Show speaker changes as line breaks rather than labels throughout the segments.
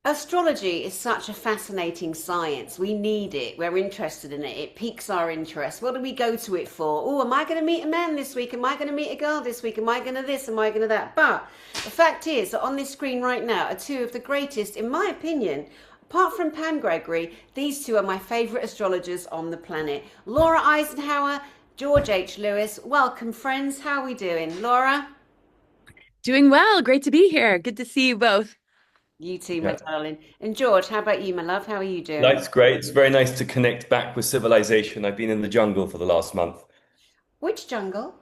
Astrology is such a fascinating science. We need it. We're interested in it. It piques our interest. What do we go to it for? Oh, am I going to meet a man this week? Am I going to meet a girl this week? Am I going to this? Am I going to that? But the fact is that on this screen right now are two of the greatest, in my opinion, apart from Pam Gregory, these two are my favourite astrologers on the planet. Laura Eisenhower, George H. Lewis. Welcome, friends. How are we doing? Laura?
Doing well. Great to be here. Good to see you both.
You too, my
Yeah,
darling. And George, how about you, my love? How are you doing?
life's great. It's very nice to connect back with civilization. I've been in the jungle for the last month.
Which jungle?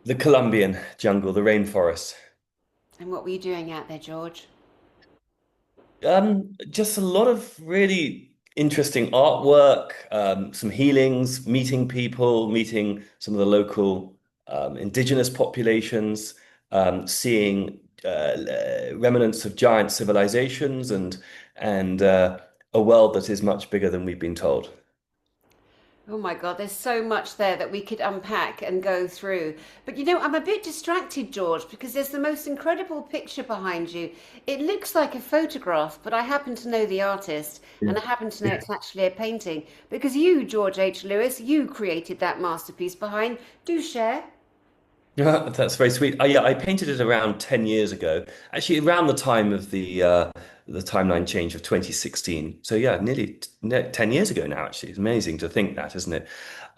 The Colombian jungle, the rainforest.
And what were you doing out there, George?
Just a lot of really interesting artwork, some healings, meeting people, meeting some of the local indigenous populations, seeing remnants of giant civilizations and a world that is much bigger than we've been told.
Oh my God, there's so much there that we could unpack and go through. But you know, I'm a bit distracted, George, because there's the most incredible picture behind you. It looks like a photograph, but I happen to know the artist, and I happen to know it's actually a painting. Because you, George H. Lewis, you created that masterpiece behind. Do share.
Yeah, that's very sweet. Yeah, I painted it around 10 years ago, actually around the time of the timeline change of 2016. So yeah, nearly 10 years ago now, actually. It's amazing to think that, isn't it?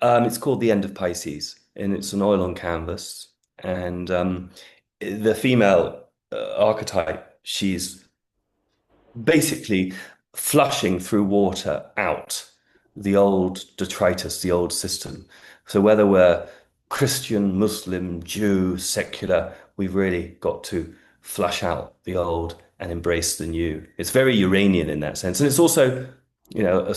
It's called The End of Pisces, and it's an oil on canvas. And the female archetype, she's basically flushing through water out the old detritus, the old system. So whether we're Christian, Muslim, Jew, secular, we've really got to flush out the old and embrace the new. It's very Uranian in that sense. And it's also, you know,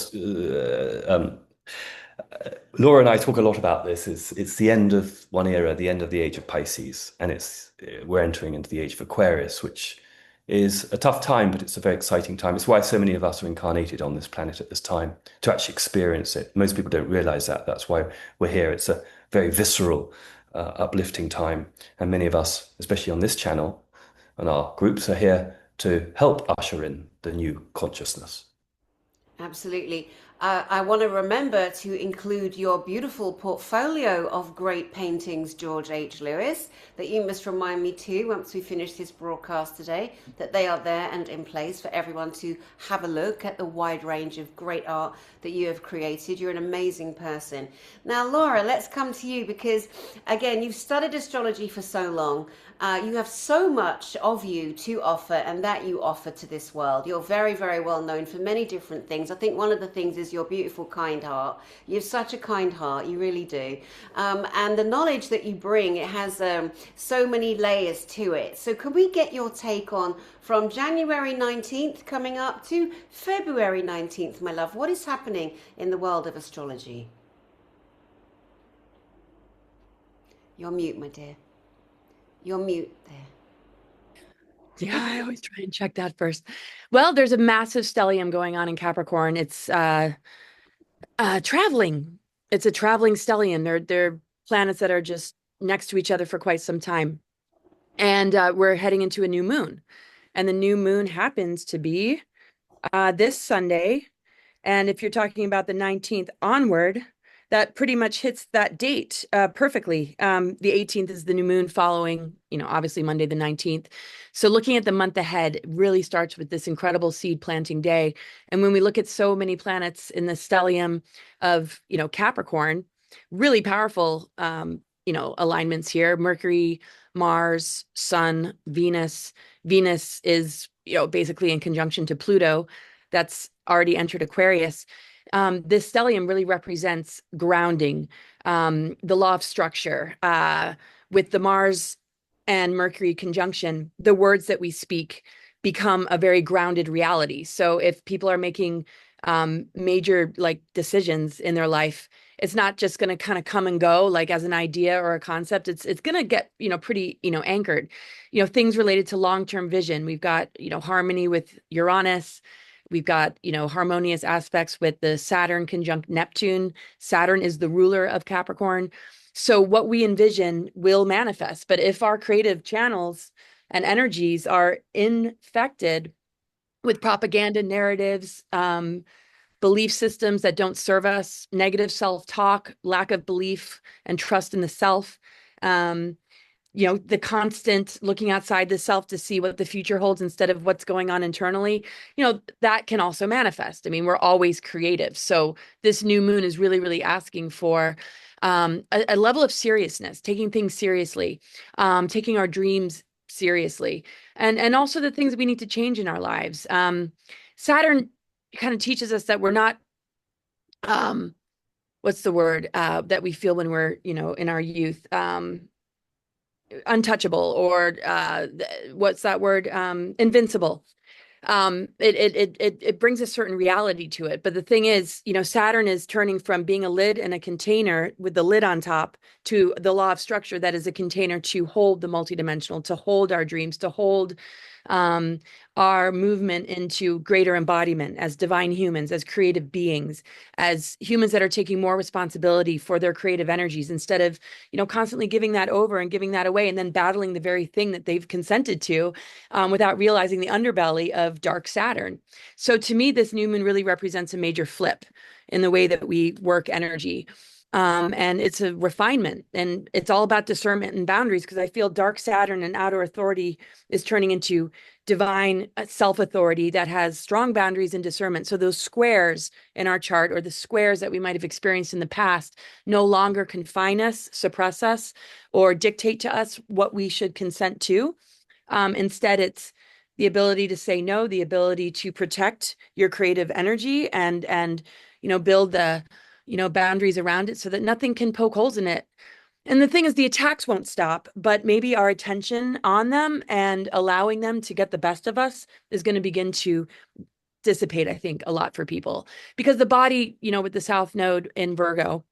Laura and I talk a lot about this. It's the end of one era, the end of the age of Pisces, and it's we're entering into the age of Aquarius, which is a tough time, but it's a very exciting time. It's why so many of us are incarnated on this planet at this time to actually experience it. Most people don't realize that. That's why we're here. It's a very visceral, uplifting time, and many of us, especially on this channel and our groups, are here to help usher in the new consciousness.
Absolutely. I want to remember to include your beautiful portfolio of great paintings, George H. Lewis, that you must remind me too, once we finish this broadcast today, that they are there and in place for everyone to have a look at the wide range of great art that you have created. You're an amazing person. Now, Laura, let's come to you because, again, you've studied astrology for so long. You have so much of you to offer and that you offer to this world. You're very, very well known for many different things. I think one of the things is your beautiful, kind heart. You have such a kind heart, you really do. And the knowledge that you bring, it has so many layers to it. So, can we get your take on from January 19th coming up to February 19th, my love? What is happening in the world of astrology? You're mute, my dear. You're mute there.
Yeah, I always try and check that first. Well, there's a massive stellium going on in Capricorn. It's traveling. It's a traveling stellium. They're planets that are just next to each other for quite some time. And we're heading into a new moon. And the new moon happens to be this Sunday. And if you're talking about the 19th onward, that pretty much hits that date perfectly. The 18th is the new moon following, obviously Monday the 19th. So looking at the month ahead really starts with this incredible seed planting day. And when we look at so many planets in the stellium of, Capricorn, really powerful, alignments here. Mercury, Mars, Sun, Venus. Venus is, basically in conjunction to Pluto. That's already entered Aquarius. This stellium really represents grounding, the law of structure. With the Mars and Mercury conjunction, the words that we speak become a very grounded reality. So if people are making major decisions in their life, it's not just going to kind of come and go like as an idea or a concept. It's going to get pretty anchored. Things related to long-term vision. We've got harmony with Uranus. We've got, harmonious aspects with the Saturn conjunct Neptune. Saturn is the ruler of Capricorn. So what we envision will manifest. But if our creative channels and energies are infected with propaganda narratives, belief systems that don't serve us, negative self-talk, lack of belief and trust in the self. Um, the constant looking outside the self to see what the future holds instead of what's going on internally, that can also manifest. I mean, we're always creative. So this new moon is really, really asking for a level of seriousness, taking things seriously, taking our dreams seriously, and also the things we need to change in our lives. Saturn kind of teaches us that we're not, what's the word that we feel when we're, in our youth, untouchable, or what's that word, invincible. It brings a certain reality to it. But the thing is, Saturn is turning from being a lid and a container with the lid on top to the law of structure that is a container to hold the multidimensional, to hold our dreams, to hold um, our movement into greater embodiment as divine humans, as creative beings, as humans that are taking more responsibility for their creative energies instead of, constantly giving that over and giving that away and then battling the very thing that they've consented to, without realizing the underbelly of dark Saturn. So to me, this new moon really represents a major flip in the way that we work energy. And it's a refinement, and it's all about discernment and boundaries, because I feel dark Saturn and outer authority is turning into divine self-authority that has strong boundaries and discernment. So those squares in our chart, or the squares that we might have experienced in the past, no longer confine us, suppress us, or dictate to us what we should consent to. Instead, it's the ability to say no, the ability to protect your creative energy, and build the boundaries around it so that nothing can poke holes in it. And the thing is, the attacks won't stop, but maybe our attention on them and allowing them to get the best of us is going to begin to dissipate, I think, a lot for people, because the body, with the South Node in Virgo,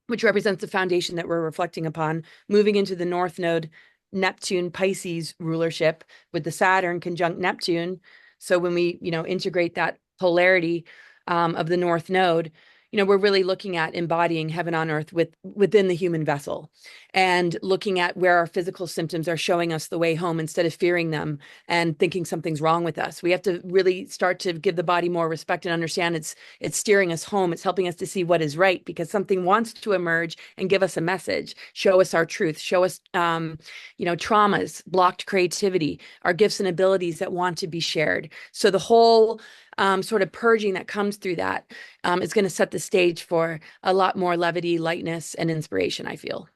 which represents the foundation that we're reflecting upon, moving into the North Node, Neptune, Pisces rulership with the Saturn conjunct Neptune. So when we, integrate that polarity of the North Node, we're really looking at embodying heaven on earth within the human vessel, and looking at where our physical symptoms are showing us the way home instead of fearing them and thinking something's wrong with us. We have to really start to give the body more respect and understand it's steering us home. It's helping us to see what is right, because something wants to emerge and give us a message, show us our truth, show us, traumas, blocked creativity, our gifts and abilities that want to be shared. So the whole sort of purging that comes through that is going to set the stage for a lot more levity, lightness, and inspiration, I feel.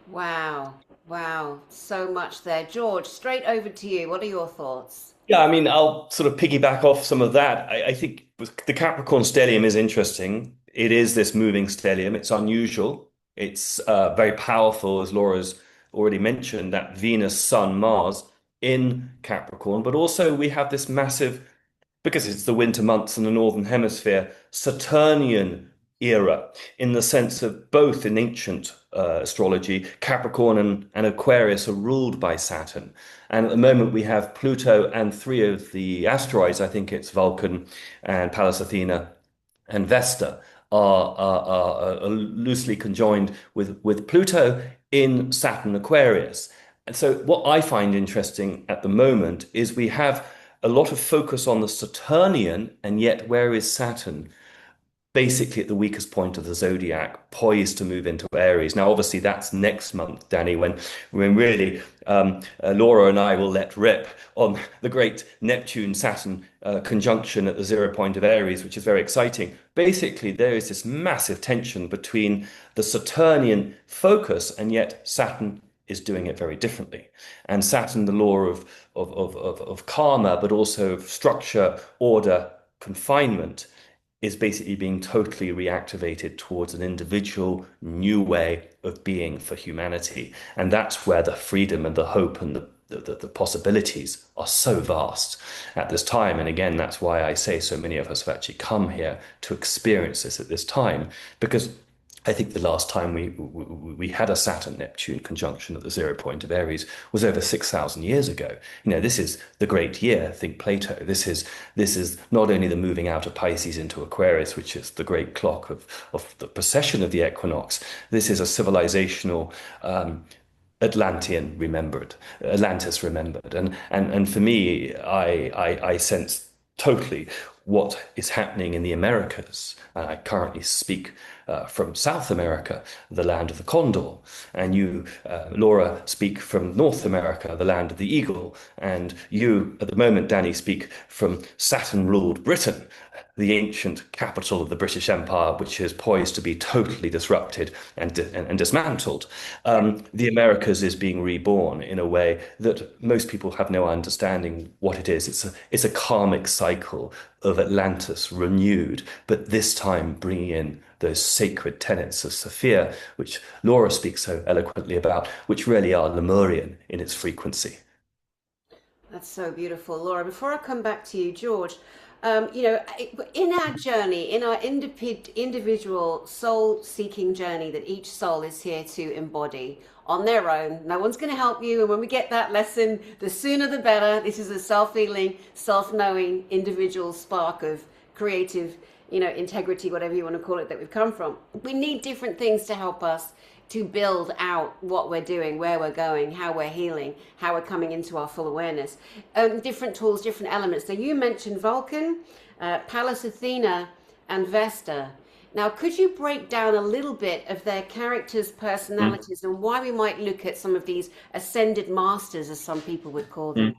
Wow. Wow. So much there. George, straight over to you. What are your thoughts?
Yeah, I mean, I'll sort of piggyback off some of that. I think the Capricorn stellium is interesting. It is this moving stellium. It's unusual. It's very powerful, as Laura's already mentioned, that Venus, Sun, Mars in Capricorn. But also we have this massive, because it's the winter months in the Northern Hemisphere, Saturnian era, in the sense of both in ancient astrology, Capricorn and Aquarius are ruled by Saturn. And at the moment, we have Pluto and three of the asteroids, I think it's Vulcan and Pallas Athena and Vesta, are loosely conjoined with Pluto in Saturn Aquarius. And so, what I find interesting at the moment is we have a lot of focus on the Saturnian, and yet where is Saturn? Basically at the weakest point of the zodiac, poised to move into Aries. Now, obviously, that's next month, Danny, when really Laura and I will let rip on the great Neptune-Saturn conjunction at the 0 point of Aries, which is very exciting. Basically, there is this massive tension between the Saturnian focus, and yet Saturn is doing it very differently. And Saturn, the law of karma, but also of structure, order, confinement, is basically being totally reactivated towards an individual new way of being for humanity. And that's where the freedom and the hope and the possibilities are so vast at this time. And again, that's why I say so many of us have actually come here to experience this at this time, because I think the last time we had a Saturn-Neptune conjunction at the 0 point of Aries was over 6,000 years ago. This is the great year, think Plato. This is not only the moving out of Pisces into Aquarius, which is the great clock of the precession of the equinox. This is a civilizational Atlantis remembered, and for me, I sense totally what is happening in the Americas. And I currently speak from South America, the land of the condor, and you, Laura, speak from North America, the land of the eagle, and you, at the moment, Dani, speak from Saturn-ruled Britain, the ancient capital of the British Empire, which is poised to be totally disrupted and dismantled. The Americas is being reborn in a way that most people have no understanding what it is. It's a karmic cycle of Atlantis renewed, but this time bringing in those sacred tenets of Sophia, which Laura speaks so eloquently about, which really are Lemurian in its frequency.
That's so beautiful, Laura. Before I come back to you, George, in our journey, in our individual soul-seeking journey that each soul is here to embody on their own, no one's going to help you. And when we get that lesson, the sooner the better. This is a self-healing, self-knowing individual spark of creative, integrity, whatever you want to call it, that we've come from. We need different things to help us to build out what we're doing, where we're going, how we're healing, how we're coming into our full awareness. Different tools, different elements. So you mentioned Vulcan, Pallas Athena, and Vesta. Now, could you break down a little bit of their characters, personalities, and why we might look at some of these ascended masters, as some people would call them?
Mm.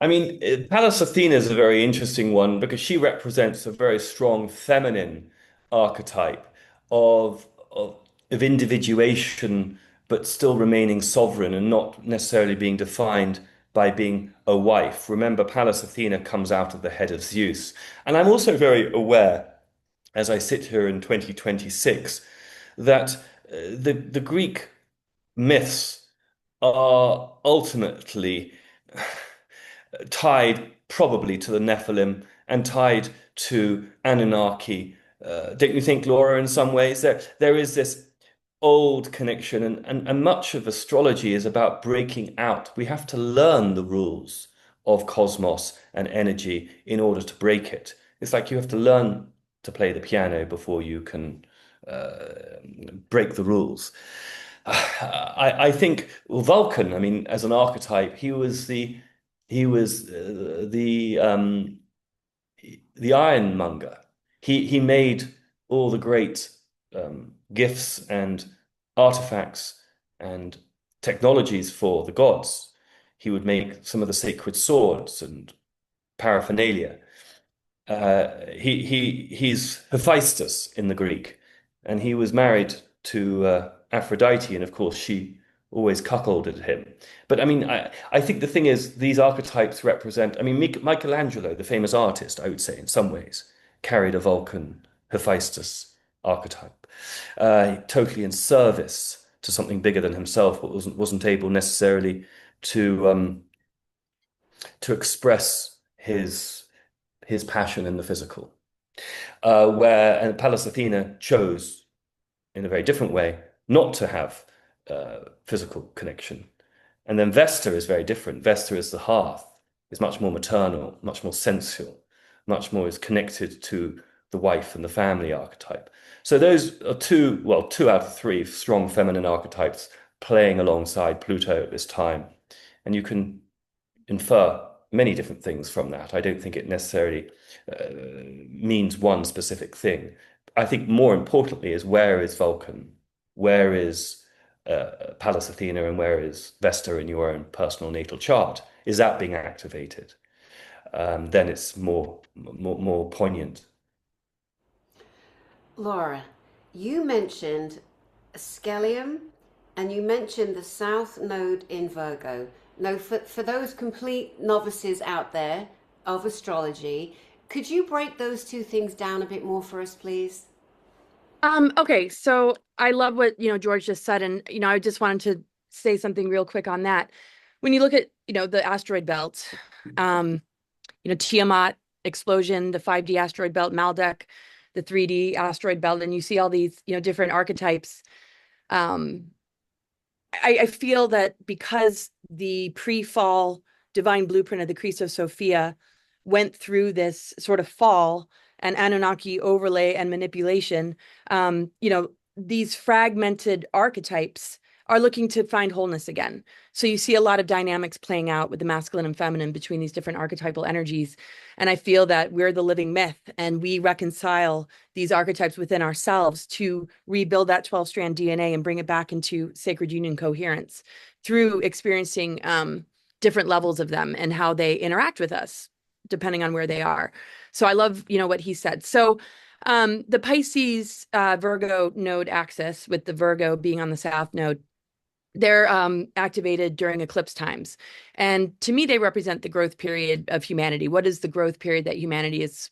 I mean, Pallas Athena is a very interesting one because she represents a very strong feminine archetype of, of, of individuation, but still remaining sovereign and not necessarily being defined by being a wife. Remember, Pallas Athena comes out of the head of Zeus. And I'm also very aware, as I sit here in 2026, that the Greek myths are ultimately tied probably to the Nephilim and tied to Anunnaki. Don't you think, Laura, in some ways there is this old connection, and much of astrology is about breaking out. We have to learn the rules of cosmos and energy in order to break it. It's like you have to learn to play the piano before you can break the rules. I think Vulcan, I mean, as an archetype, he was the ironmonger. He made all the great gifts and artifacts and technologies for the gods. He would make some of the sacred swords and paraphernalia. He's Hephaestus in the Greek, and he was married to Aphrodite, and of course she always cuckolded him. But I mean, I think the thing is, these archetypes represent. I mean, Michelangelo, the famous artist, I would say, in some ways, carried a Vulcan Hephaestus archetype, totally in service to something bigger than himself, but wasn't able necessarily to express his passion in the physical. And Pallas Athena chose, in a very different way, not to have physical connection. And then Vesta is very different. Vesta is the hearth, is much more maternal, much more sensual, much more is connected to the wife and the family archetype. So those are two out of three strong feminine archetypes playing alongside Pluto at this time. And you can infer many different things from that. I don't think it necessarily means one specific thing. I think more importantly is, where is Vulcan? Where is Pallas Athena, and where is Vesta in your own personal natal chart? Is that being activated? Then it's more poignant.
Laura, you mentioned Stellium and you mentioned the South Node in Virgo. Now, for those complete novices out there of astrology, could you break those two things down a bit more for us, please?
Okay, so I love what, George just said, and, I just wanted to say something real quick on that. When you look at, the asteroid belt, Tiamat explosion, the 5D asteroid belt, Maldek, the 3D asteroid belt, and you see all these, different archetypes. I feel that because the pre-fall divine blueprint of the Christos Sophia went through this sort of fall and Anunnaki overlay and manipulation, these fragmented archetypes are looking to find wholeness again. So you see a lot of dynamics playing out with the masculine and feminine between these different archetypal energies. And I feel that we're the living myth, and we reconcile these archetypes within ourselves to rebuild that 12-strand DNA and bring it back into sacred union coherence through experiencing different levels of them and how they interact with us, depending on where they are. So I love, what he said. So the Pisces Virgo node axis, with the Virgo being on the south node, they're activated during eclipse times. And to me, they represent the growth period of humanity. What is the growth period that humanity is,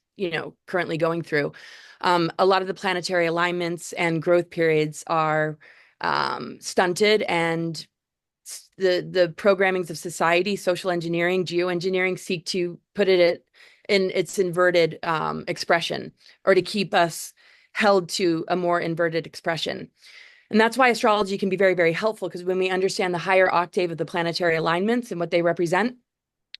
currently going through? A lot of the planetary alignments and growth periods are stunted, and the programmings of society, social engineering, geoengineering, seek to put it in its inverted expression, or to keep us held to a more inverted expression. And that's why astrology can be very, very helpful, because when we understand the higher octave of the planetary alignments and what they represent,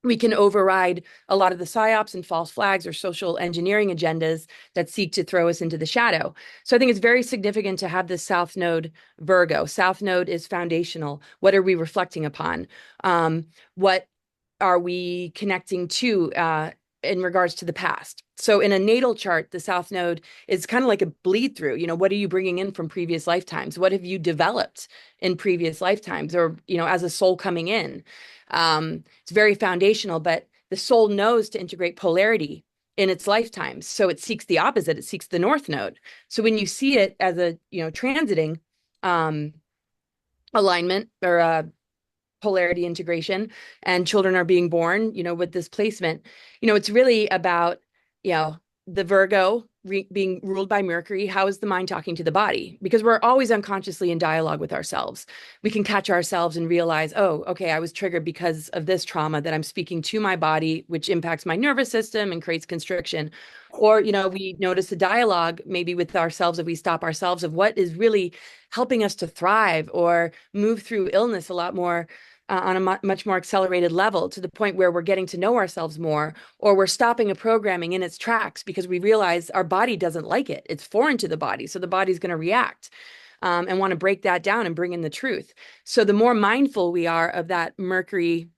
we can override a lot of the psyops and false flags or social engineering agendas that seek to throw us into the shadow. So I think it's very significant to have this South Node Virgo. South Node is foundational. What are we reflecting upon? What are we connecting to in regards to the past? So in a natal chart, the South Node is kind of like a bleed through. What are you bringing in from previous lifetimes? What have you developed in previous lifetimes, or, as a soul coming in? It's very foundational, but the soul knows to integrate polarity in its lifetimes. So it seeks the opposite. It seeks the North Node. So when you see it as a, transiting alignment, or polarity integration, and children are being born, with this placement, it's really about, the Virgo being ruled by Mercury. How is the mind talking to the body? Because we're always unconsciously in dialogue with ourselves. We can catch ourselves and realize, oh, okay, I was triggered because of this trauma that I'm speaking to my body, which impacts my nervous system and creates constriction. Or, we notice the dialogue maybe with ourselves, if we stop ourselves, of what is really helping us to thrive or move through illness a lot more on a much more accelerated level, to the point where we're getting to know ourselves more, or we're stopping a programming in its tracks because we realize our body doesn't like it. It's foreign to the body. So the body's going to react and want to break that down and bring in the truth. So the more mindful we are of that Mercury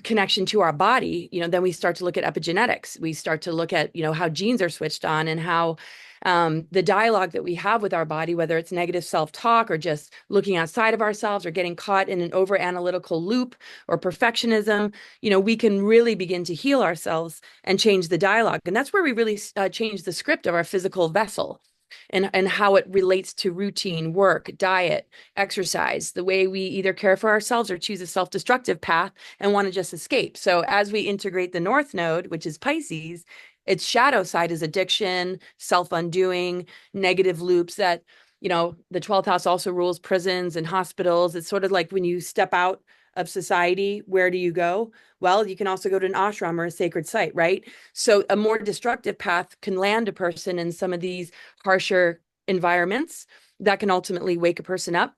connection to our body, then we start to look at epigenetics. We start to look at, how genes are switched on, and how the dialogue that we have with our body, whether it's negative self-talk or just looking outside of ourselves or getting caught in an over-analytical loop or perfectionism, we can really begin to heal ourselves and change the dialogue. And that's where we really change the script of our physical vessel. And how it relates to routine, work, diet, exercise, the way we either care for ourselves or choose a self-destructive path and want to just escape. So as we integrate the North Node, which is Pisces, its shadow side is addiction, self-undoing, negative loops that, the 12th house also rules prisons and hospitals. It's sort of like when you step out of society, where do you go? Well, you can also go to an ashram or a sacred site, right? So a more destructive path can land a person in some of these harsher environments that can ultimately wake a person up.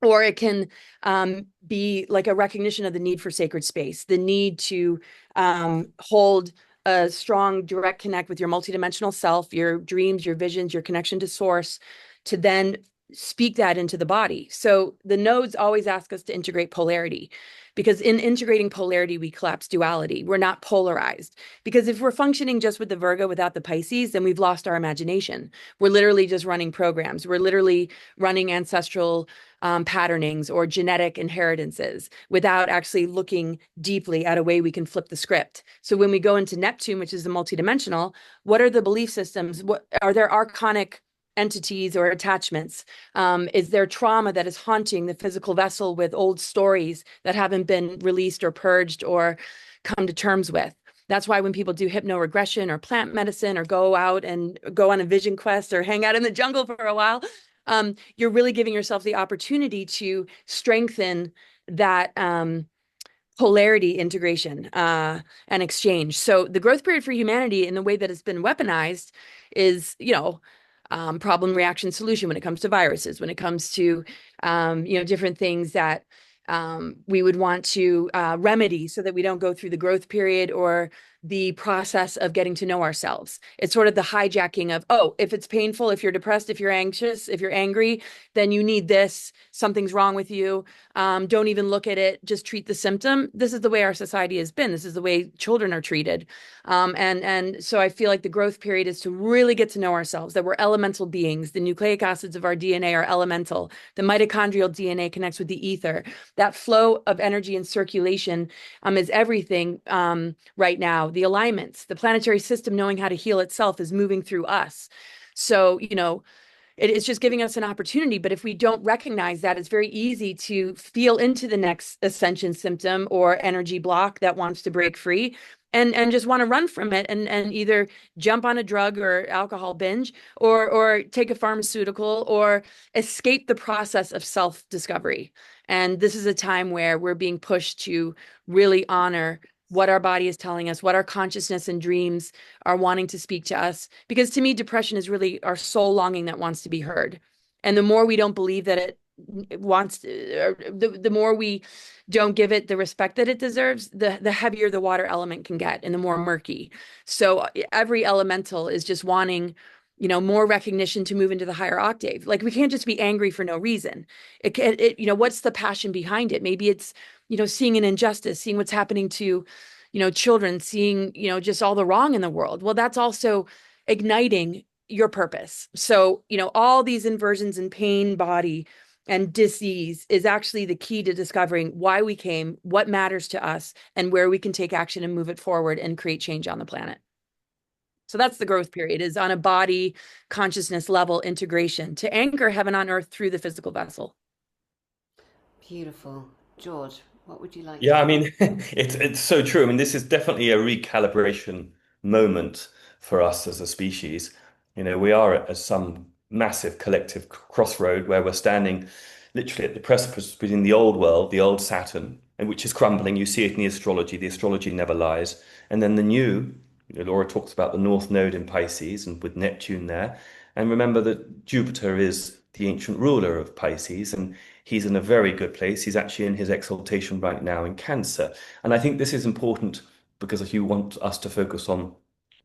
Or it can be like a recognition of the need for sacred space, the need to hold a strong direct connect with your multidimensional self, your dreams, your visions, your connection to source, to then speak that into the body. So the nodes always ask us to integrate polarity, because in integrating polarity, we collapse duality. We're not polarized. Because if we're functioning just with the Virgo without the Pisces, then we've lost our imagination. We're literally just running programs. We're literally running ancestral patternings or genetic inheritances without actually looking deeply at a way we can flip the script. So when we go into Neptune, which is the multidimensional, what are the belief systems? What are there archonic entities or attachments? Is there trauma that is haunting the physical vessel with old stories that haven't been released or purged or come to terms with? That's why when people do hypnoregression or plant medicine or go out and go on a vision quest or hang out in the jungle for a while, you're really giving yourself the opportunity to strengthen that polarity integration and exchange. So the growth period for humanity in the way that it's been weaponized is, problem, reaction, solution when it comes to viruses, when it comes to, different things that we would want to remedy so that we don't go through the growth period or the process of getting to know ourselves. It's sort of the hijacking of, oh, if it's painful, if you're depressed, if you're anxious, if you're angry, then you need this. Something's wrong with you. Don't even look at it. Just treat the symptom. This is the way our society has been. This is the way children are treated. And so I feel like the growth period is to really get to know ourselves, that we're elemental beings. The nucleic acids of our DNA are elemental. The mitochondrial DNA connects with the ether. That flow of energy and circulation is everything right now. The alignments, the planetary system knowing how to heal itself is moving through us. So, it's just giving us an opportunity. But if we don't recognize that, it's very easy to feel into the next ascension symptom or energy block that wants to break free and just want to run from it and either jump on a drug or alcohol binge or take a pharmaceutical or escape the process of self-discovery. And this is a time where we're being pushed to really honor what our body is telling us, what our consciousness and dreams are wanting to speak to us. Because to me, depression is really our soul longing that wants to be heard. And the more we don't believe that it wants to, or the more we don't give it the respect that it deserves, the heavier the water element can get and the more murky. So every elemental is just wanting, more recognition to move into the higher octave. Like we can't just be angry for no reason. What's the passion behind it? Maybe it's, seeing an injustice, seeing what's happening to, children, seeing, just all the wrong in the world. Well, that's also igniting your purpose. So, all these inversions in pain, body, and disease is actually the key to discovering why we came, what matters to us, and where we can take action and move it forward and create change on the planet. So that's the growth period, is on a body consciousness level integration to anchor heaven on earth through the physical vessel.
Beautiful. George, what would you like
Yeah, I
to?
mean, it's so true. I mean, this is definitely a recalibration moment for us as a species. We are at some massive collective crossroad where we're standing literally at the precipice between the old world, the old Saturn, and which is crumbling. You see it in the astrology. The astrology never lies. And then the new, Laura talks about the North Node in Pisces and with Neptune there. And remember that Jupiter is the ancient ruler of Pisces, and he's in a very good place. He's actually in his exaltation right now in Cancer. And I think this is important because if you want us to focus on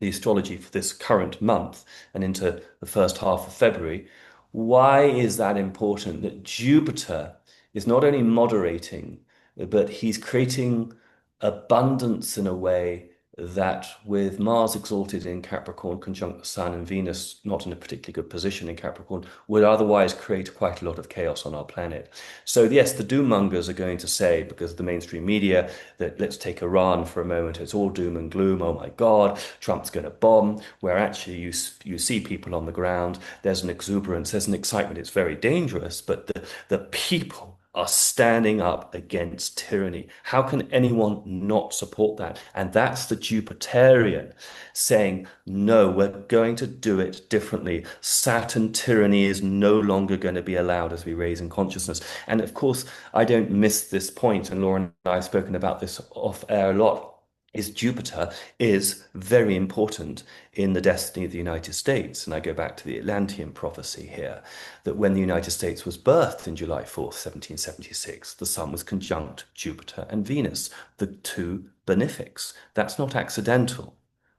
the astrology for this current month and into the first half of February, why is that important? That Jupiter is not only moderating, but he's creating abundance in a way that with Mars exalted in Capricorn, conjunct the Sun and Venus not in a particularly good position in Capricorn, would otherwise create quite a lot of chaos on our planet. So yes, the doom mongers are going to say, because of the mainstream media, that let's take Iran for a moment, it's all doom and gloom, oh my God, Trump's going to bomb, where actually you see people on the ground, there's an exuberance, there's an excitement, it's very dangerous, but the people are standing up against tyranny. How can anyone not support that? And that's the Jupiterian saying, no, we're going to do it differently. Saturn tyranny is no longer going to be allowed as we raise in consciousness. And of course, I don't miss this point, and Laura and I have spoken about this off air a lot, is Jupiter is very important in the destiny of the United States. And I go back to the Atlantean prophecy here, that when the United States was birthed in July 4th, 1776, the Sun was conjunct Jupiter and Venus, the two benefics. That's not accidental,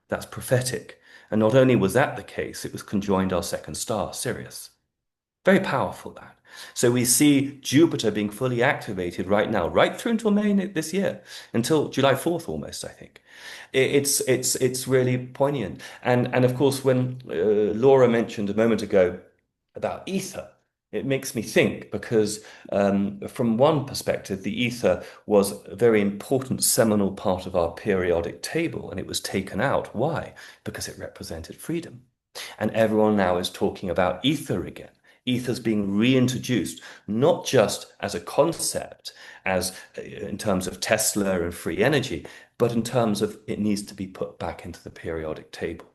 that's prophetic. And not only was that the case, it was conjoined our second star, Sirius. Very powerful, that. So we see Jupiter being fully activated right now, right through until May this year, until July 4th almost, I think. It's really poignant. And of course, when Laura mentioned a moment ago about ether, it makes me think because from one perspective, the ether was a very important seminal part of our periodic table, and it was taken out. Why? Because it represented freedom. And everyone now is talking about ether again. Ether's being reintroduced, not just as a concept, as in terms of Tesla and free energy, but in terms of it needs to be put back into the periodic table.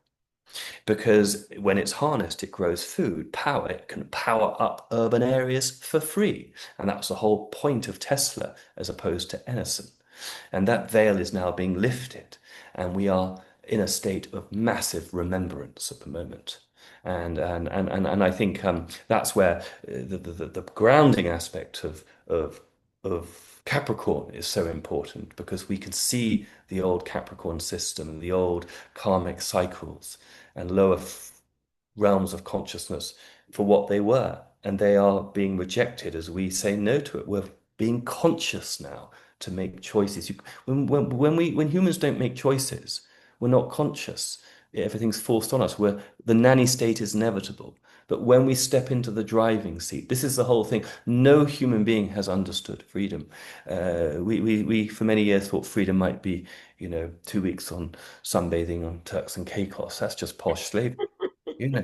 Because when it's harnessed, it grows food, power. It can power up urban areas for free. And that's the whole point of Tesla as opposed to Edison. And that veil is now being lifted. And we are in a state of massive remembrance at the moment. And I think that's where the grounding aspect of Capricorn is so important because we can see the old Capricorn system and the old karmic cycles and lower realms of consciousness for what they were. And they are being rejected as we say no to it. We're being conscious now to make choices. When humans don't make choices, we're not conscious. Everything's forced on us. The nanny state is inevitable. But when we step into the driving seat, this is the whole thing. No human being has understood freedom. We for many years thought freedom might be, 2 weeks on sunbathing on Turks and Caicos. That's just posh slavery, you know.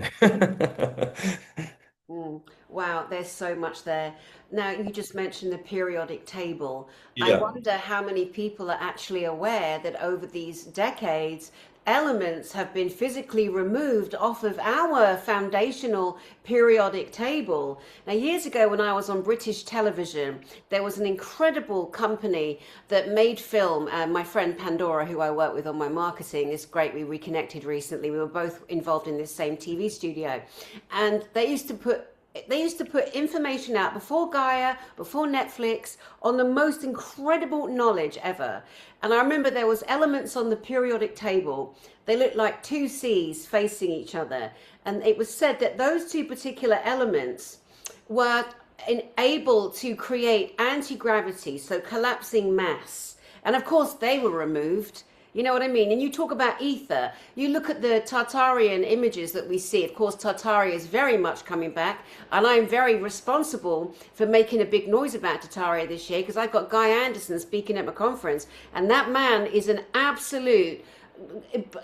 Mm. Wow, there's so much there. Now, you just mentioned the periodic table. I
Yeah.
wonder how many people are actually aware that over these decades, elements have been physically removed off of our foundational periodic table. Now, years ago, when I was on British television, there was an incredible company that made film. My friend Pandora, who I work with on my marketing, is great. We reconnected recently. We were both involved in this same TV studio. And they used to put information out before Gaia, before Netflix, on the most incredible knowledge ever. And I remember there was elements on the periodic table. They looked like two seas facing each other. And it was said that those two particular elements were able to create anti-gravity, so collapsing mass. And of course, they were removed. You know what I mean? And you talk about ether. You look at the Tartarian images that we see. Of course, Tartaria is very much coming back. And I'm very responsible for making a big noise about Tartaria this year because I've got Guy Anderson speaking at my conference. And that man is an absolute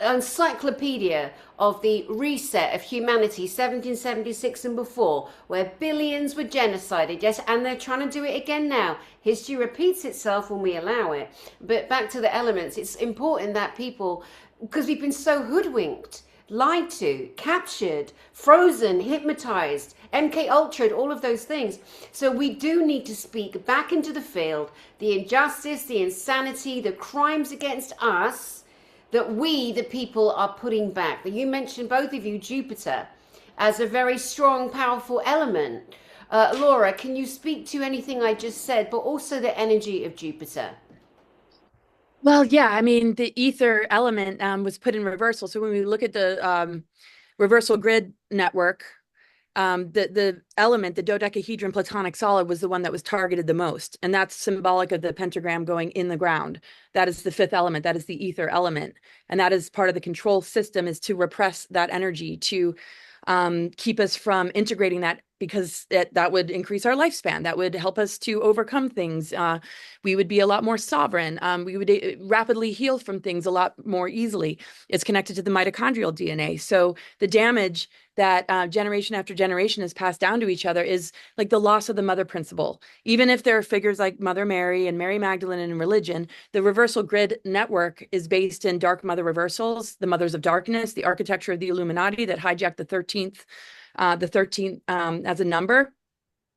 encyclopedia of the reset of humanity 1776 and before, where billions were genocided. Yes, and they're trying to do it again now. History repeats itself when we allow it. But back to the elements, it's important that people, because we've been so hoodwinked, lied to, captured, frozen, hypnotized, MK Ultra'd, all of those things. So we do need to speak back into the field, the injustice, the insanity, the crimes against us, that we, the people, are putting back. You mentioned, both of you, Jupiter as a very strong, powerful element. Laura, can you speak to anything I just said, but also the energy of Jupiter?
Well, yeah, I mean, the ether element was put in reversal. So when we look at the reversal grid network, the element, the dodecahedron platonic solid, was the one that was targeted the most. And that's symbolic of the pentagram going in the ground. That is the fifth element. That is the ether element. And that is part of the control system, is to repress that energy, to keep us from integrating that, because that would increase our lifespan. That would help us to overcome things. We would be a lot more sovereign. We would rapidly heal from things a lot more easily. It's connected to the mitochondrial DNA. So the damage that generation after generation is passed down to each other is like the loss of the mother principle. Even if there are figures like Mother Mary and Mary Magdalene in religion, the reversal grid network is based in dark mother reversals, the mothers of darkness, the architecture of the Illuminati that hijacked the 13th as a number,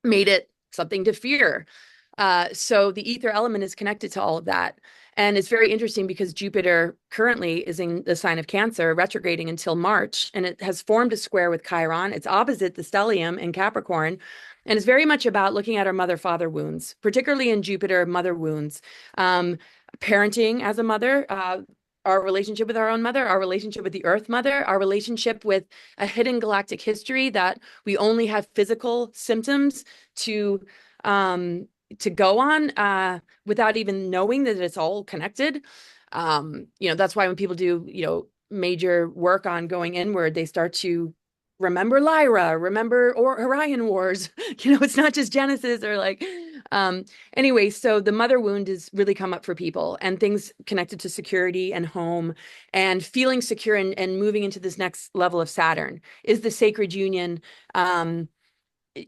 made it something to fear. So the ether element is connected to all of that. And it's very interesting because Jupiter currently is in the sign of Cancer, retrograding until March, and it has formed a square with Chiron. It's opposite the stellium in Capricorn. And it's very much about looking at our mother-father wounds, particularly in Jupiter, mother wounds. Parenting as a mother, our relationship with our own mother, our relationship with the Earth Mother, our relationship with a hidden galactic history that we only have physical symptoms to go on without even knowing that it's all connected. That's why when people do, major work on going inward, they start to remember Lyra, remember or Orion Wars. It's not just Genesis or anyway, so the mother wound has really come up for people, and things connected to security and home and feeling secure and moving into this next level of Saturn. Is the sacred union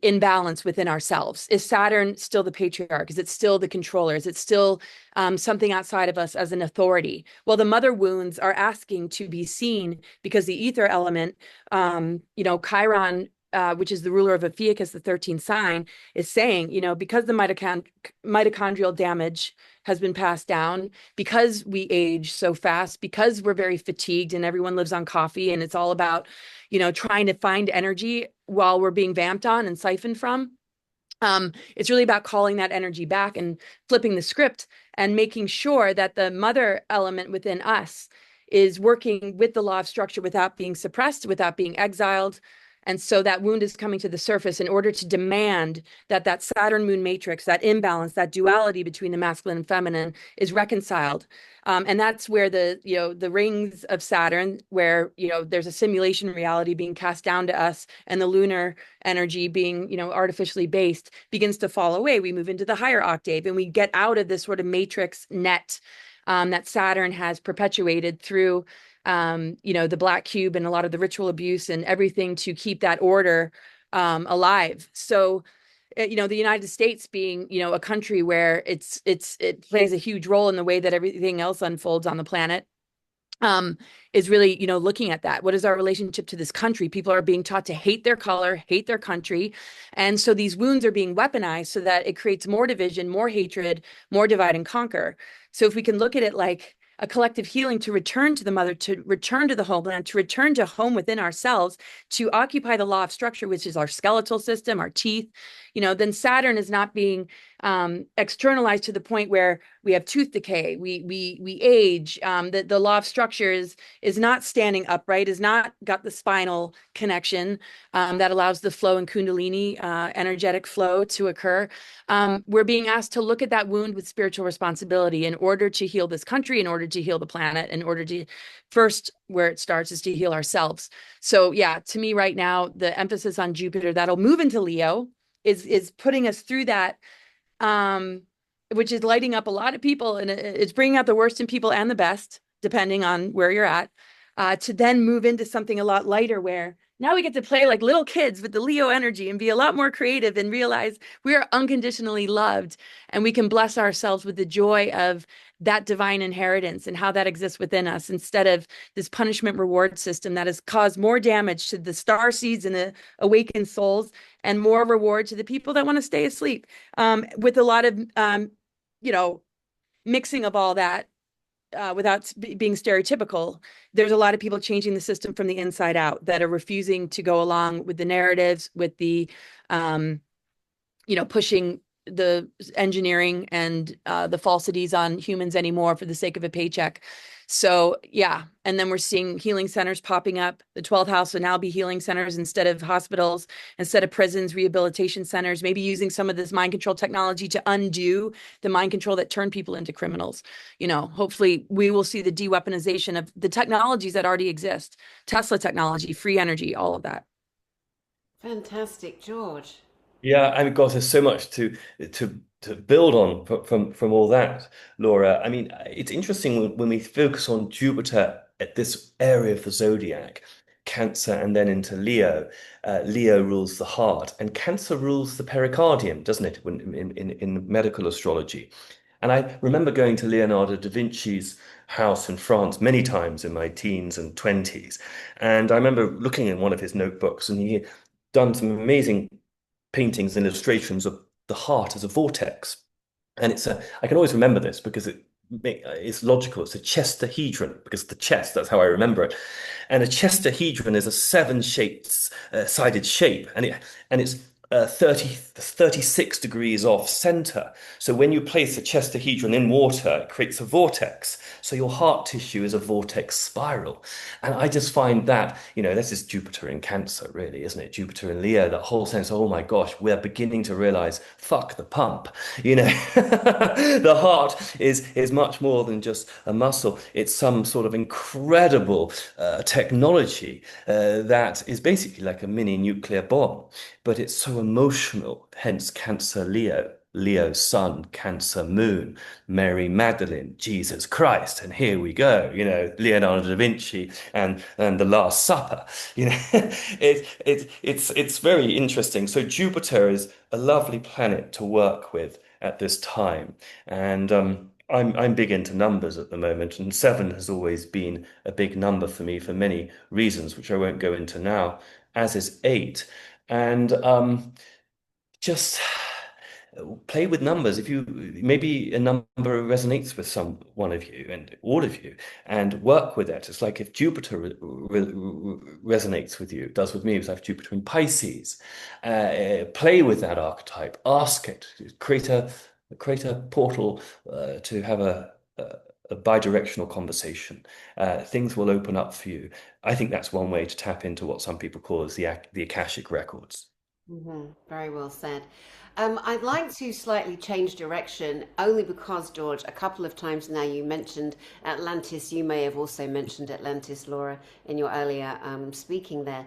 in balance within ourselves? Is Saturn still the patriarch? Is it still the controller? Is it still something outside of us as an authority? Well, the mother wounds are asking to be seen because the ether element, Chiron, which is the ruler of Ophiuchus, the 13th sign, is saying, because the mitochondrial damage has been passed down, because we age so fast, because we're very fatigued and everyone lives on coffee and it's all about, trying to find energy while we're being vamped on and siphoned from. It's really about calling that energy back and flipping the script and making sure that the mother element within us is working with the law of structure without being suppressed, without being exiled. And so that wound is coming to the surface in order to demand that that Saturn moon matrix, that imbalance, that duality between the masculine and feminine is reconciled. And that's where the rings of Saturn, where, there's a simulation reality being cast down to us, and the lunar energy being, artificially based, begins to fall away. We move into the higher octave and we get out of this sort of matrix net that Saturn has perpetuated through, the black cube and a lot of the ritual abuse and everything to keep that order alive. So, the United States being, a country where it plays a huge role in the way that everything else unfolds on the planet, is really, looking at that. What is our relationship to this country? People are being taught to hate their color, hate their country. And so these wounds are being weaponized so that it creates more division, more hatred, more divide and conquer. So if we can look at it like a collective healing to return to the mother, to return to the homeland, to return to home within ourselves, to occupy the law of structure, which is our skeletal system, our teeth, then Saturn is not being externalized to the point where we have tooth decay, we age. The law of structure is not standing upright, is not got the spinal connection that allows the flow and Kundalini energetic flow to occur. We're being asked to look at that wound with spiritual responsibility in order to heal this country, in order to heal the planet, in order to first, where it starts is to heal ourselves. So yeah, to me right now, the emphasis on Jupiter that'll move into Leo is putting us through that, which is lighting up a lot of people, and it's bringing out the worst in people and the best, depending on where you're at, to then move into something a lot lighter where now we get to play like little kids with the Leo energy and be a lot more creative and realize we are unconditionally loved, and we can bless ourselves with the joy of that divine inheritance and how that exists within us, instead of this punishment reward system that has caused more damage to the star seeds and the awakened souls, and more reward to the people that want to stay asleep, with a lot of mixing of all that, without being stereotypical. There's a lot of people changing the system from the inside out that are refusing to go along with the narratives, with the pushing the engineering and the falsities on humans anymore for the sake of a paycheck. So yeah, and then we're seeing healing centers popping up. The 12th house will now be healing centers instead of hospitals, instead of prisons, rehabilitation centers, maybe using some of this mind control technology to undo the mind control that turned people into criminals. Hopefully we will see the de-weaponization of the technologies that already exist. Tesla technology, free energy, all of that.
Fantastic, George.
Yeah, I mean, God, there's so much to build on from all that, Laura. I mean, it's interesting when we focus on Jupiter at this area of the zodiac, Cancer, and then into Leo. Leo rules the heart, and Cancer rules the pericardium, doesn't it? In medical astrology. And I remember going to Leonardo da Vinci's house in France many times in my teens and 20s. And I remember looking in one of his notebooks, and he had done some amazing paintings and illustrations of the heart as a vortex. And I can always remember this because it's logical. It's a chestahedron because the chest, that's how I remember it. And a chestahedron is a seven shaped, sided shape, and it's 36 degrees off center. So when you place a chestahedron in water, it creates a vortex. So your heart tissue is a vortex spiral. And I just find that, this is Jupiter in Cancer, really, isn't it? Jupiter in Leo, that whole sense, oh my gosh, we're beginning to realize, fuck the pump. The heart is much more than just a muscle. It's some sort of incredible technology that is basically like a mini nuclear bomb, but it's so emotional, hence Cancer Leo. Leo Sun, Cancer Moon, Mary Magdalene, Jesus Christ, and here we go, Leonardo da Vinci and the Last Supper. It's very interesting. So Jupiter is a lovely planet to work with at this time, and I'm big into numbers at the moment, and seven has always been a big number for me for many reasons, which I won't go into now, as is eight. And just play with numbers. If you maybe a number resonates with one of you and all of you, and work with it. It's like if Jupiter resonates with you, it does with me. It's like Jupiter in Pisces. Play with that archetype. Ask it. Create a portal to have a bidirectional conversation. Things will open up for you. I think that's one way to tap into what some people call as the Akashic records.
Very well said. I'd like to slightly change direction only because, George, a couple of times now you mentioned Atlantis. You may have also mentioned Atlantis, Laura, in your earlier speaking there.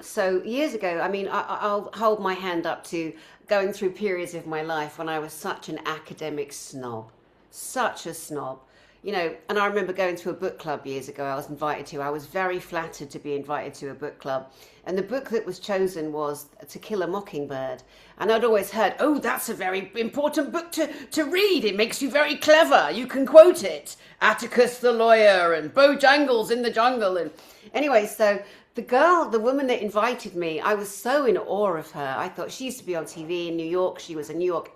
So years ago, I mean, I'll hold my hand up to going through periods of my life when I was such an academic snob, such a snob. And I remember going to a book club years ago. I was invited to. I was very flattered to be invited to a book club. And the book that was chosen was To Kill a Mockingbird. And I'd always heard, oh, that's a very important book to read. It makes you very clever. You can quote it. Atticus the lawyer and Bojangles in the jungle. And anyway, so the woman that invited me, I was so in awe of her. I thought she used to be on TV in New York. She was a New York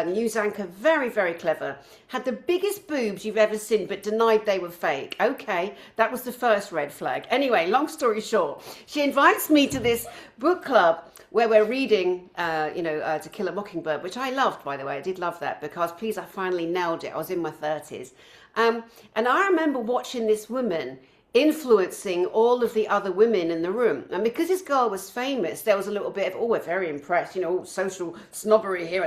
news anchor, very, very clever. Had the biggest boobs you've ever seen, but denied they were fake. Okay, that was the first red flag. Anyway, long story short, she invites me to this book club where we're reading, To Kill a Mockingbird, which I loved, by the way. I did love that because, please, I finally nailed it. I was in my 30s. And I remember watching this woman influencing all of the other women in the room. And because this girl was famous, there was a little bit of, oh, we're very impressed, social snobbery here.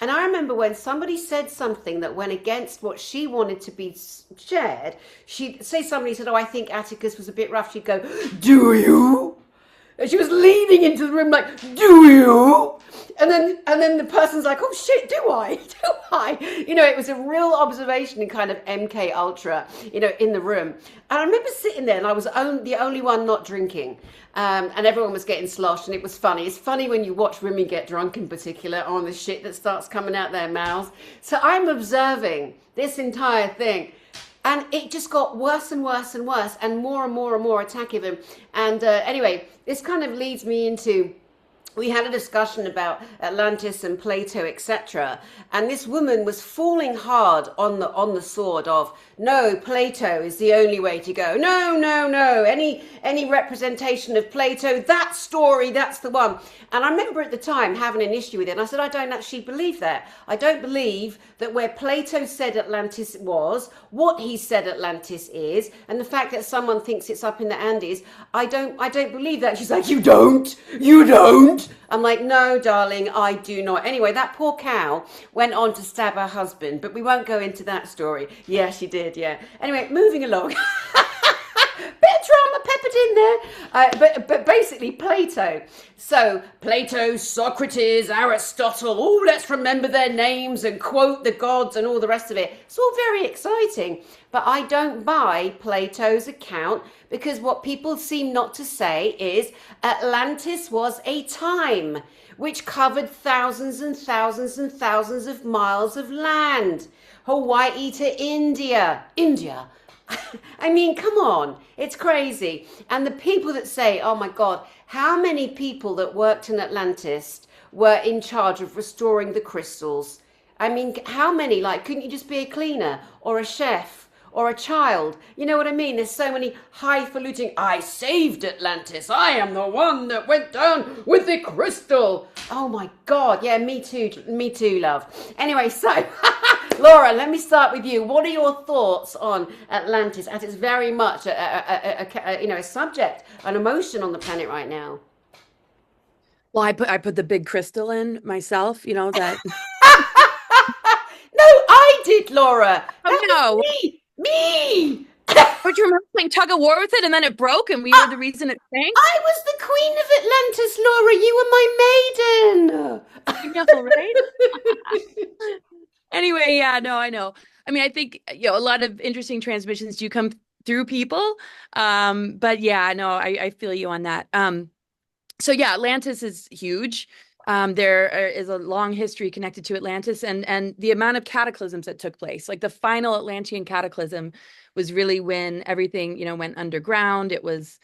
And I remember when somebody said something that went against what she wanted to be shared, she'd say, somebody said, oh, I think Atticus was a bit rough. She'd go, do you? And she was leaning into the room like, do you? And then the person's like, oh shit, do I? Do I? It was a real observation in kind of MK Ultra, in the room. And I remember sitting there and I was the only one not drinking. And everyone was getting sloshed and it was funny. It's funny when you watch women get drunk in particular on the shit that starts coming out their mouths. So I'm observing this entire thing. And it just got worse and worse and worse and more attacking. And anyway, this kind of leads me into, we had a discussion about Atlantis and Plato, etc. And this woman was falling hard on the sword of, no, Plato is the only way to go. No. Any representation of Plato, that story, that's the one. And I remember at the time having an issue with it. And I said, I don't actually believe that. I don't believe that where Plato said Atlantis was, what he said Atlantis is, and the fact that someone thinks it's up in the Andes, I don't believe that. She's like, you don't? I'm like, no, darling, I do not. Anyway, that poor cow went on to stab her husband, but we won't go into that story. Yeah, she did, yeah. Anyway, moving along. Bit of drama peppered in there. But basically, Plato. So, Plato, Socrates, Aristotle, oh, let's remember their names and quote the gods and all the rest of it. It's all very exciting. But I don't buy Plato's account because what people seem not to say is Atlantis was a time which covered thousands and thousands and thousands of miles of land. Hawaii to India. I mean, come on, it's crazy. And the people that say, oh my God, how many people that worked in Atlantis were in charge of restoring the crystals? I mean, how many? Like, couldn't you just be a cleaner or a chef or a child? You know what I mean? There's so many highfalutin, I saved Atlantis. I am the one that went down with the crystal. Oh my God. Yeah, me too, love. Anyway, so Laura, let me start with you. What are your thoughts on Atlantis as it's very much a subject, an emotion on the planet right now?
Well, I put the big crystal in myself, that.
No, I did, Laura.
Oh, no.
Me.
But you remember playing tug of war with it and then it broke and we were the reason it sank?
I was the queen of Atlantis, Laura. You were my maiden.
I know, right? Anyway, yeah, no, I know. I mean, I think, a lot of interesting transmissions do come through people. But yeah, no, I feel you on that. So yeah, Atlantis is huge. There is a long history connected to Atlantis and the amount of cataclysms that took place. Like the final Atlantean cataclysm was really when everything, went underground. It was,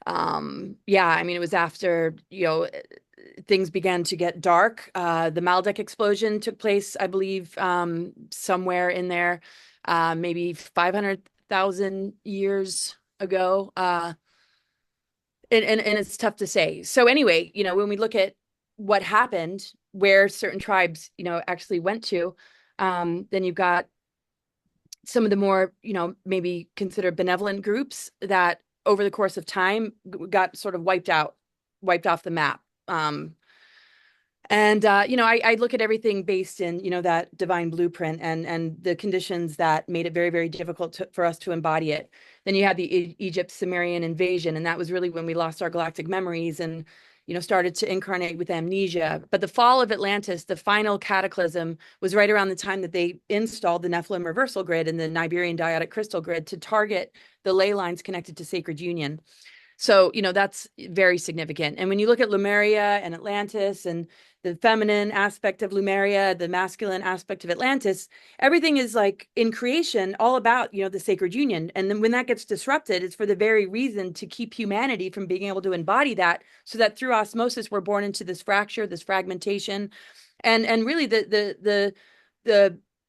it was after, things began to get dark. The Maldek explosion took place, I believe, somewhere in there, maybe 500,000 years ago. And it's tough to say. So anyway, when we look at what happened, where certain tribes, actually went to, then you've got some of the more, maybe considered benevolent groups that over the course of time got sort of wiped off the map. And I look at everything based in, that divine blueprint and the conditions that made it very, very difficult for us to embody it. Then you had the Egypt Sumerian invasion, and that was really when we lost our galactic memories and, started to incarnate with amnesia. But the fall of Atlantis, the final cataclysm, was right around the time that they installed the Nephilim reversal grid and the Nibirian Diotic crystal grid to target the ley lines connected to sacred union. So, that's very significant. And when you look at Lemuria and Atlantis and the feminine aspect of Lemuria, the masculine aspect of Atlantis, everything is like in creation, all about, the sacred union. And then when that gets disrupted, it's for the very reason to keep humanity from being able to embody that, so that through osmosis, we're born into this fracture, this fragmentation. And really the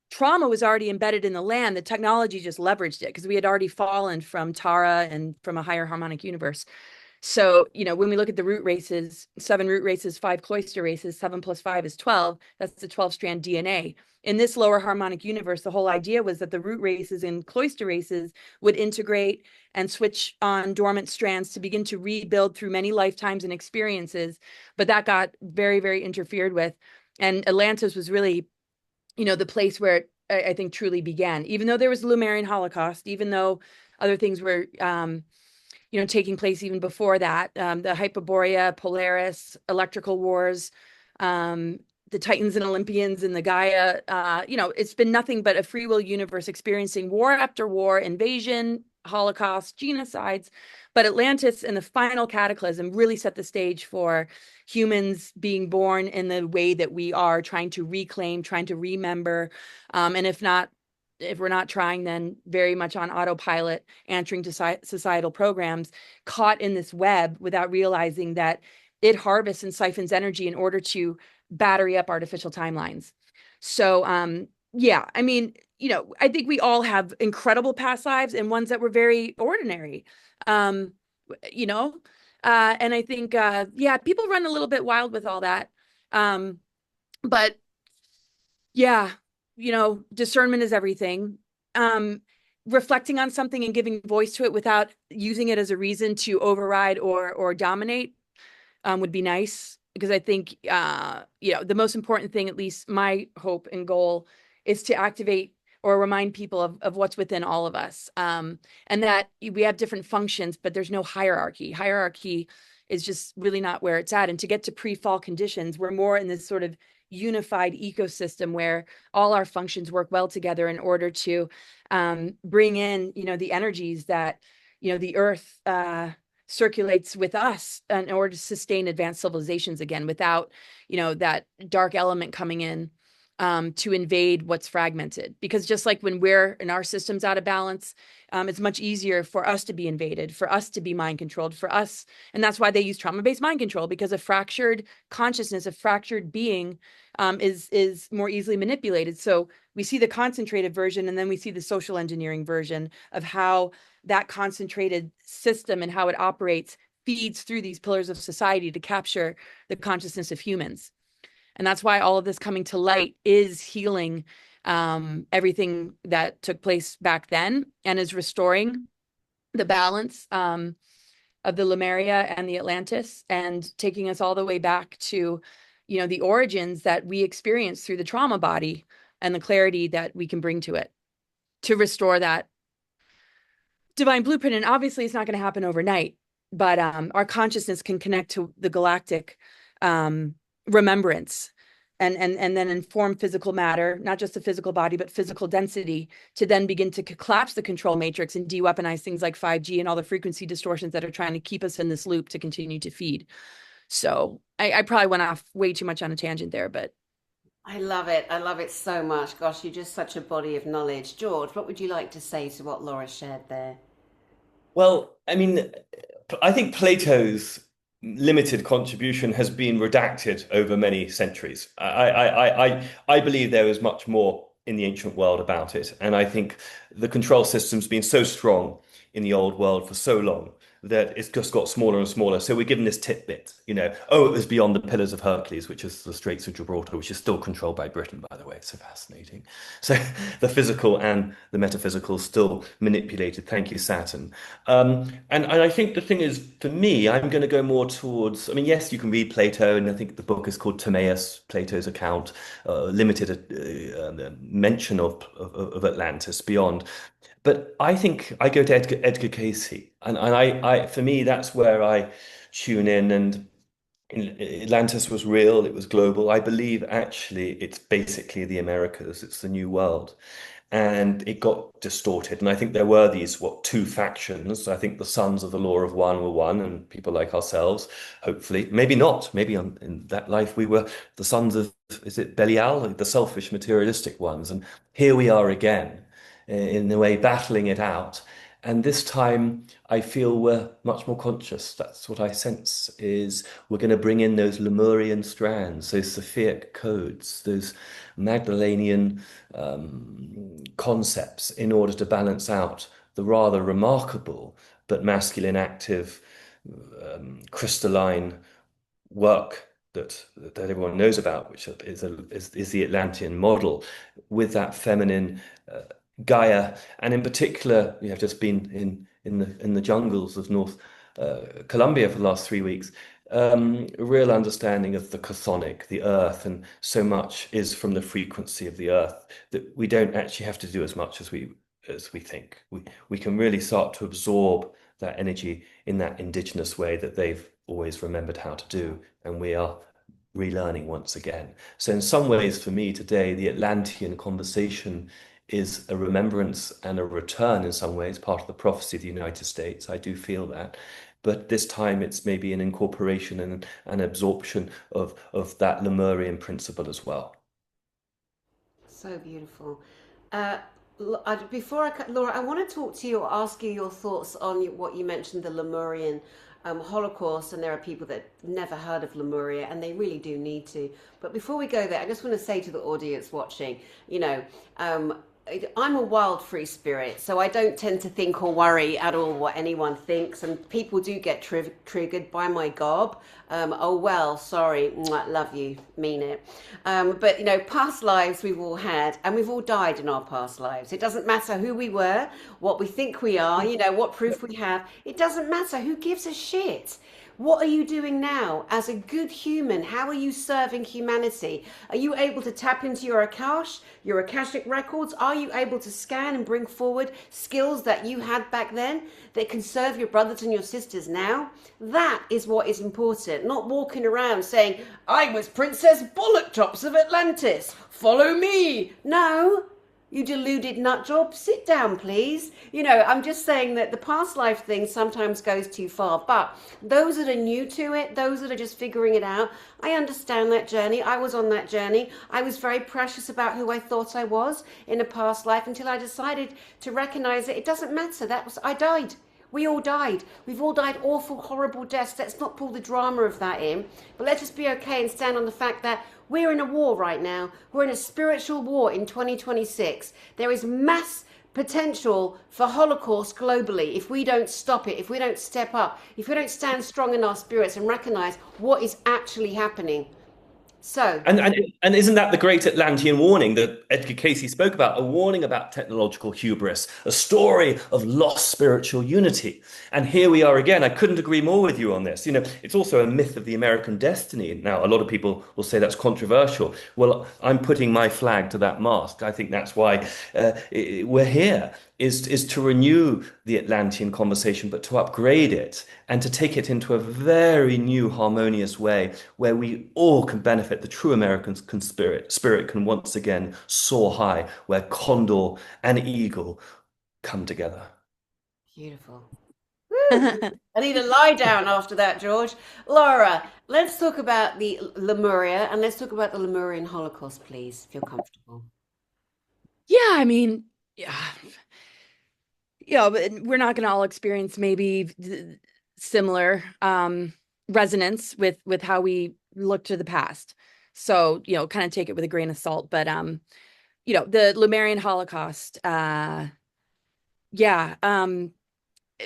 trauma was already embedded in the land. The technology just leveraged it because we had already fallen from Tara and from a higher harmonic universe. So, when we look at the root races, 7 root races, 5 cloister races, 7 plus 5 is 12. That's the 12-strand DNA. In this lower harmonic universe, the whole idea was that the root races and cloister races would integrate and switch on dormant strands to begin to rebuild through many lifetimes and experiences. But that got very, very interfered with. And Atlantis was really, the place where it, I think, truly began. Even though there was the Lemurian Holocaust, even though other things were taking place even before that, the Hyperborea, Polaris, electrical wars, the Titans and Olympians and the Gaia, it's been nothing but a free will universe experiencing war after war, invasion, Holocaust, genocides. But Atlantis and the final cataclysm really set the stage for humans being born in the way that we are, trying to reclaim, trying to remember. And if we're not trying, then very much on autopilot, answering to societal programs, caught in this web without realizing that it harvests and siphons energy in order to battery up artificial timelines. So, I think we all have incredible past lives and ones that were very ordinary, and I think, people run a little bit wild with all that. But yeah, discernment is everything. Reflecting on something and giving voice to it without using it as a reason to override or dominate would be nice. Because I think, the most important thing, at least my hope and goal, is to activate or remind people of what's within all of us. And that we have different functions, but there's no hierarchy. Hierarchy is just really not where it's at. And to get to pre-fall conditions, we're more in this sort of unified ecosystem where all our functions work well together in order to bring in, the energies that, the earth circulates with us in order to sustain advanced civilizations again, without, that dark element coming in to invade what's fragmented. Because just like when we're in our systems out of balance, it's much easier for us to be invaded, for us to be mind controlled, for us. And that's why they use trauma-based mind control, because a fractured consciousness, a fractured being is more easily manipulated. So we see the concentrated version, and then we see the social engineering version of how that concentrated system and how it operates feeds through these pillars of society to capture the consciousness of humans. And that's why all of this coming to light is healing everything that took place back then, and is restoring the balance of the Lemuria and the Atlantis, and taking us all the way back to, the origins that we experienced through the trauma body and the clarity that we can bring to it to restore that divine blueprint. And obviously it's not going to happen overnight, but our consciousness can connect to the galactic remembrance and then inform physical matter, not just the physical body, but physical density, to then begin to collapse the control matrix and de-weaponize things like 5G and all the frequency distortions that are trying to keep us in this loop to continue to feed. So I probably went off way too much on a tangent there, but
I love it. I love it so much. Gosh, you're just such a body of knowledge. George, what would you like to say to what Laura shared there?
Well, I mean, I think Plato's limited contribution has been redacted over many centuries. I believe there is much more in the ancient world about it, and I think the control system's been so strong in the old world for so long that it's just got smaller and smaller. So we're given this tidbit, oh, it was beyond the Pillars of Hercules, which is the Straits of Gibraltar, which is still controlled by Britain, by the way. It's so fascinating. So the physical and the metaphysical still manipulated. Thank you, Saturn. And I think the thing is, for me, I'm going to go more towards, I mean, yes, you can read Plato, and I think the book is called Timaeus, Plato's account, limited mention of Atlantis beyond. But I think I go to Edgar Casey, and for me, that's where I tune in. And Atlantis was real, it was global. I believe actually it's basically the Americas, it's the New World. And it got distorted. And I think there were these, two factions. I think the sons of the law of one were one, and people like ourselves, hopefully, maybe not. Maybe in that life we were the sons of, is it Belial, the selfish, materialistic ones. And here we are again, in a way, battling it out. And this time, I feel we're much more conscious. That's what I sense is we're going to bring in those Lemurian strands, those Sapphic codes, those Magdalenian concepts in order to balance out the rather remarkable but masculine, active, crystalline work that everyone knows about, which is the Atlantean model, with that feminine Gaia, and in particular, we have just been in the jungles of North Colombia for the last 3 weeks. A real understanding of the chthonic, the earth, and so much is from the frequency of the earth that we don't actually have to do as much as we think. We can really start to absorb that energy in that indigenous way that they've always remembered how to do, and we are relearning once again. So in some ways, for me today, the Atlantean conversation is a remembrance and a return in some ways, part of the prophecy of the United States. I do feel that. But this time it's maybe an incorporation and an absorption of that Lemurian principle as well.
So beautiful. Uh, Before Laura, I want to talk to you or ask you your thoughts on what you mentioned, the Lemurian Holocaust, and there are people that never heard of Lemuria, and they really do need to. But before we go there, I just want to say to the audience watching, I'm a wild free spirit, so I don't tend to think or worry at all what anyone thinks, and people do get triggered by my gob. Oh well, sorry, mwah, love you, mean it. But past lives we've all had, and we've all died in our past lives. It doesn't matter who we were, what we think we are, what proof we have. It doesn't matter. Who gives a shit? What are you doing now as a good human? How are you serving humanity? Are you able to tap into your Akashic records? Are you able to scan and bring forward skills that you had back then that can serve your brothers and your sisters now? That is what is important, not walking around saying, I was Princess Bollock Tops of Atlantis. Follow me. No. You deluded nut job, sit down, please. I'm just saying that the past life thing sometimes goes too far. But those that are new to it, those that are just figuring it out, I understand that journey. I was on that journey. I was very precious about who I thought I was in a past life until I decided to recognize that it doesn't matter. I died. We all died. We've all died awful, horrible deaths. Let's not pull the drama of that in. But let's just be okay and stand on the fact that we're in a war right now. We're in a spiritual war in 2026. There is mass potential for Holocaust globally if we don't stop it, if we don't step up, if we don't stand strong in our spirits and recognize what is actually happening. So,
and isn't that the great Atlantean warning that Edgar Casey spoke about? A warning about technological hubris, a story of lost spiritual unity. And here we are again. I couldn't agree more with you on this. It's also a myth of the American destiny. Now, a lot of people will say that's controversial. Well, I'm putting my flag to that mast. I think that's why we're here. Is to renew the Atlantean conversation, but to upgrade it and to take it into a very new, harmonious way where we all can benefit. The true American spirit can once again soar high, where condor and eagle come together.
Beautiful. I need to lie down after that, George. Laura, let's talk about the Lemuria, and let's talk about the Lemurian Holocaust, please, if you're comfortable.
Yeah, I mean, yeah. But we're not going to all experience maybe similar resonance with how we look to the past. So, kind of take it with a grain of salt. But the Lemurian Holocaust, yeah,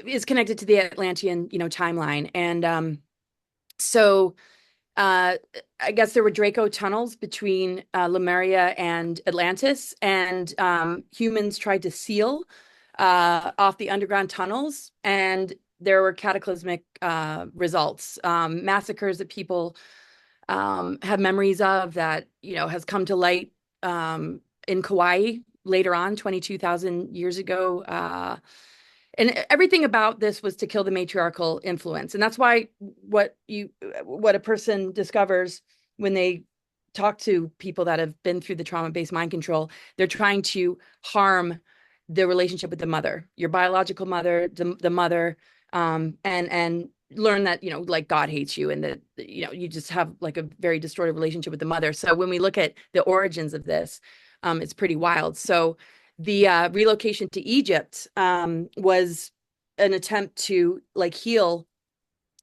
is connected to the Atlantean, timeline. And so I guess there were Draco tunnels between Lemuria and Atlantis, and humans tried to seal off the underground tunnels, and there were cataclysmic results, massacres that people have memories of that, has come to light in Kauai later on, 22,000 years ago. And everything about this was to kill the matriarchal influence. And that's why what a person discovers when they talk to people that have been through the trauma-based mind control, they're trying to harm the relationship with the mother, your biological mother, the mother, and learn that, like God hates you, and that, you just have like a very distorted relationship with the mother. So when we look at the origins of this, it's pretty wild. So the relocation to Egypt was an attempt to like heal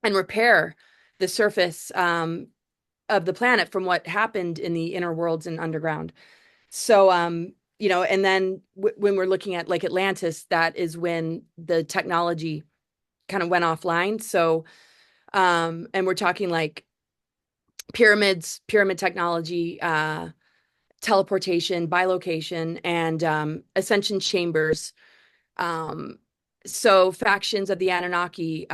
and repair the surface of the planet from what happened in the inner worlds and underground. So, and then when we're looking at like Atlantis, that is when the technology kind of went offline. So, and we're talking like pyramids, pyramid technology, teleportation, bilocation, and ascension chambers. So factions of the Anunnaki,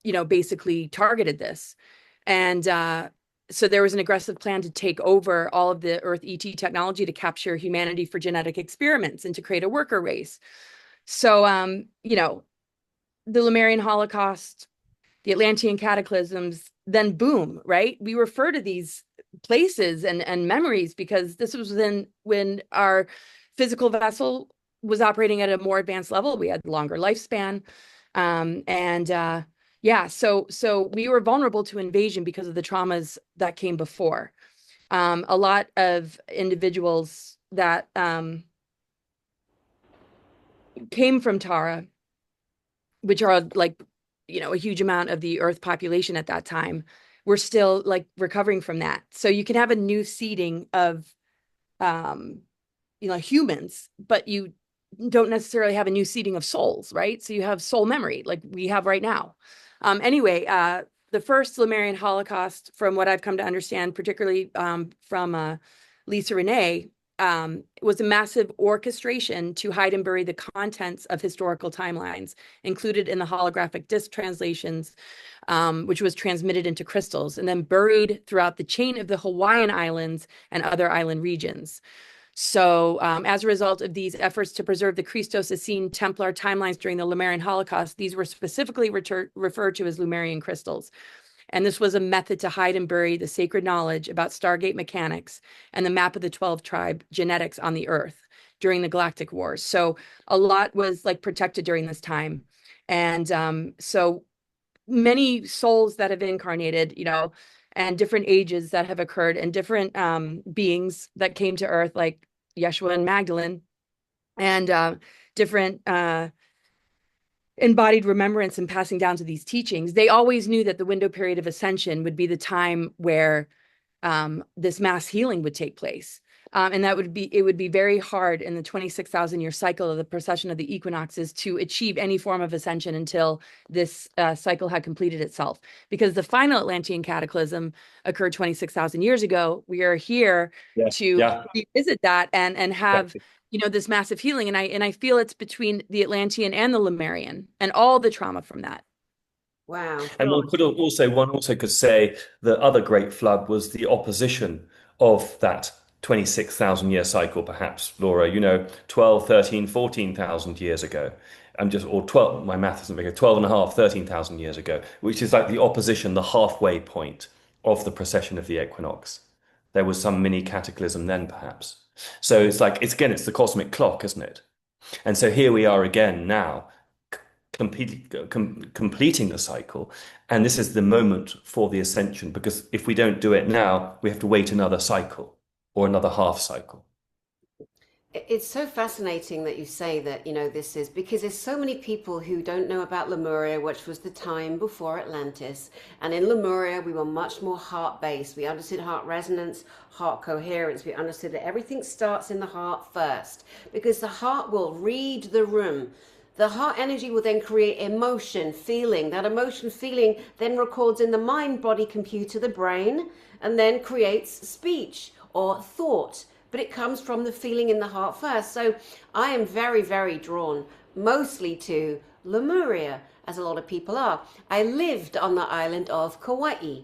basically targeted this. And so there was an aggressive plan to take over all of the Earth ET technology to capture humanity for genetic experiments and to create a worker race. So, the Lemurian Holocaust, the Atlantean cataclysms, then boom, right? We refer to these places and memories because this was when our physical vessel was operating at a more advanced level. We had longer lifespan. Yeah, so we were vulnerable to invasion because of the traumas that came before. A lot of individuals that came from Tara, which are like, a huge amount of the Earth population at that time, were still like recovering from that. So you can have a new seeding of, humans, but you don't necessarily have a new seeding of souls, right? So you have soul memory like we have right now. Anyway, the first Lemurian Holocaust, from what I've come to understand, particularly from Lisa Renee, was a massive orchestration to hide and bury the contents of historical timelines included in the holographic disc translations, which was transmitted into crystals and then buried throughout the chain of the Hawaiian Islands and other island regions. So as a result of these efforts to preserve the Christos Essene Templar timelines during the Lemurian Holocaust, these were specifically referred to as Lemurian crystals. And this was a method to hide and bury the sacred knowledge about Stargate mechanics and the map of the 12 tribe genetics on the Earth during the Galactic Wars. So a lot was like protected during this time. And so many souls that have incarnated, and different ages that have occurred and different beings that came to Earth, like Yeshua and Magdalene, and different embodied remembrance and passing down to these teachings. They always knew that the window period of ascension would be the time where this mass healing would take place. And it would be very hard in the 26,000 year cycle of the precession of the equinoxes to achieve any form of ascension until this cycle had completed itself. Because the final Atlantean cataclysm occurred 26,000 years ago. We are here to revisit that and have this massive healing. And I feel it's between the Atlantean and the Lemurian and all the trauma from that.
Wow.
And one also could say the other great flood was the opposition of that 26,000 year cycle, perhaps, Laura, 12, 13, 14,000 years ago. Or 12, my math isn't very good, 12 and a half, 13,000 years ago, which is like the opposition, the halfway point of the precession of the equinox. There was some mini cataclysm then, perhaps. So it's the cosmic clock, isn't it? And so here we are again now, completing the cycle. And this is the moment for the ascension, because if we don't do it now, we have to wait another cycle or another half cycle.
It's so fascinating that you say that, this is because there's so many people who don't know about Lemuria, which was the time before Atlantis. And in Lemuria, we were much more heart based. We understood heart resonance, heart coherence. We understood that everything starts in the heart first because the heart will read the room. The heart energy will then create emotion, feeling. That emotion, feeling then records in the mind body computer, the brain, and then creates speech or thought. But it comes from the feeling in the heart first. So I am very, very drawn mostly to Lemuria, as a lot of people are. I lived on the island of Kauai.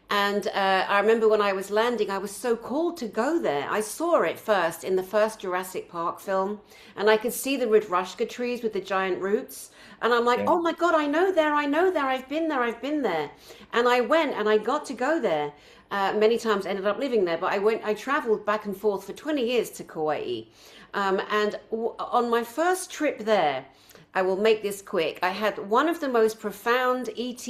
And I remember when I was landing, I was so called to go there. I saw it first in the first Jurassic Park film, and I could see the Rudrashka trees with the giant roots. And I'm like,
Yeah.
oh my God, I know there, I know there, I've been there, I've been there. And I went and I got to go there. Many times ended up living there, but I traveled back and forth for 20 years to Kauai. On my first trip there, I will make this quick. I had one of the most profound ET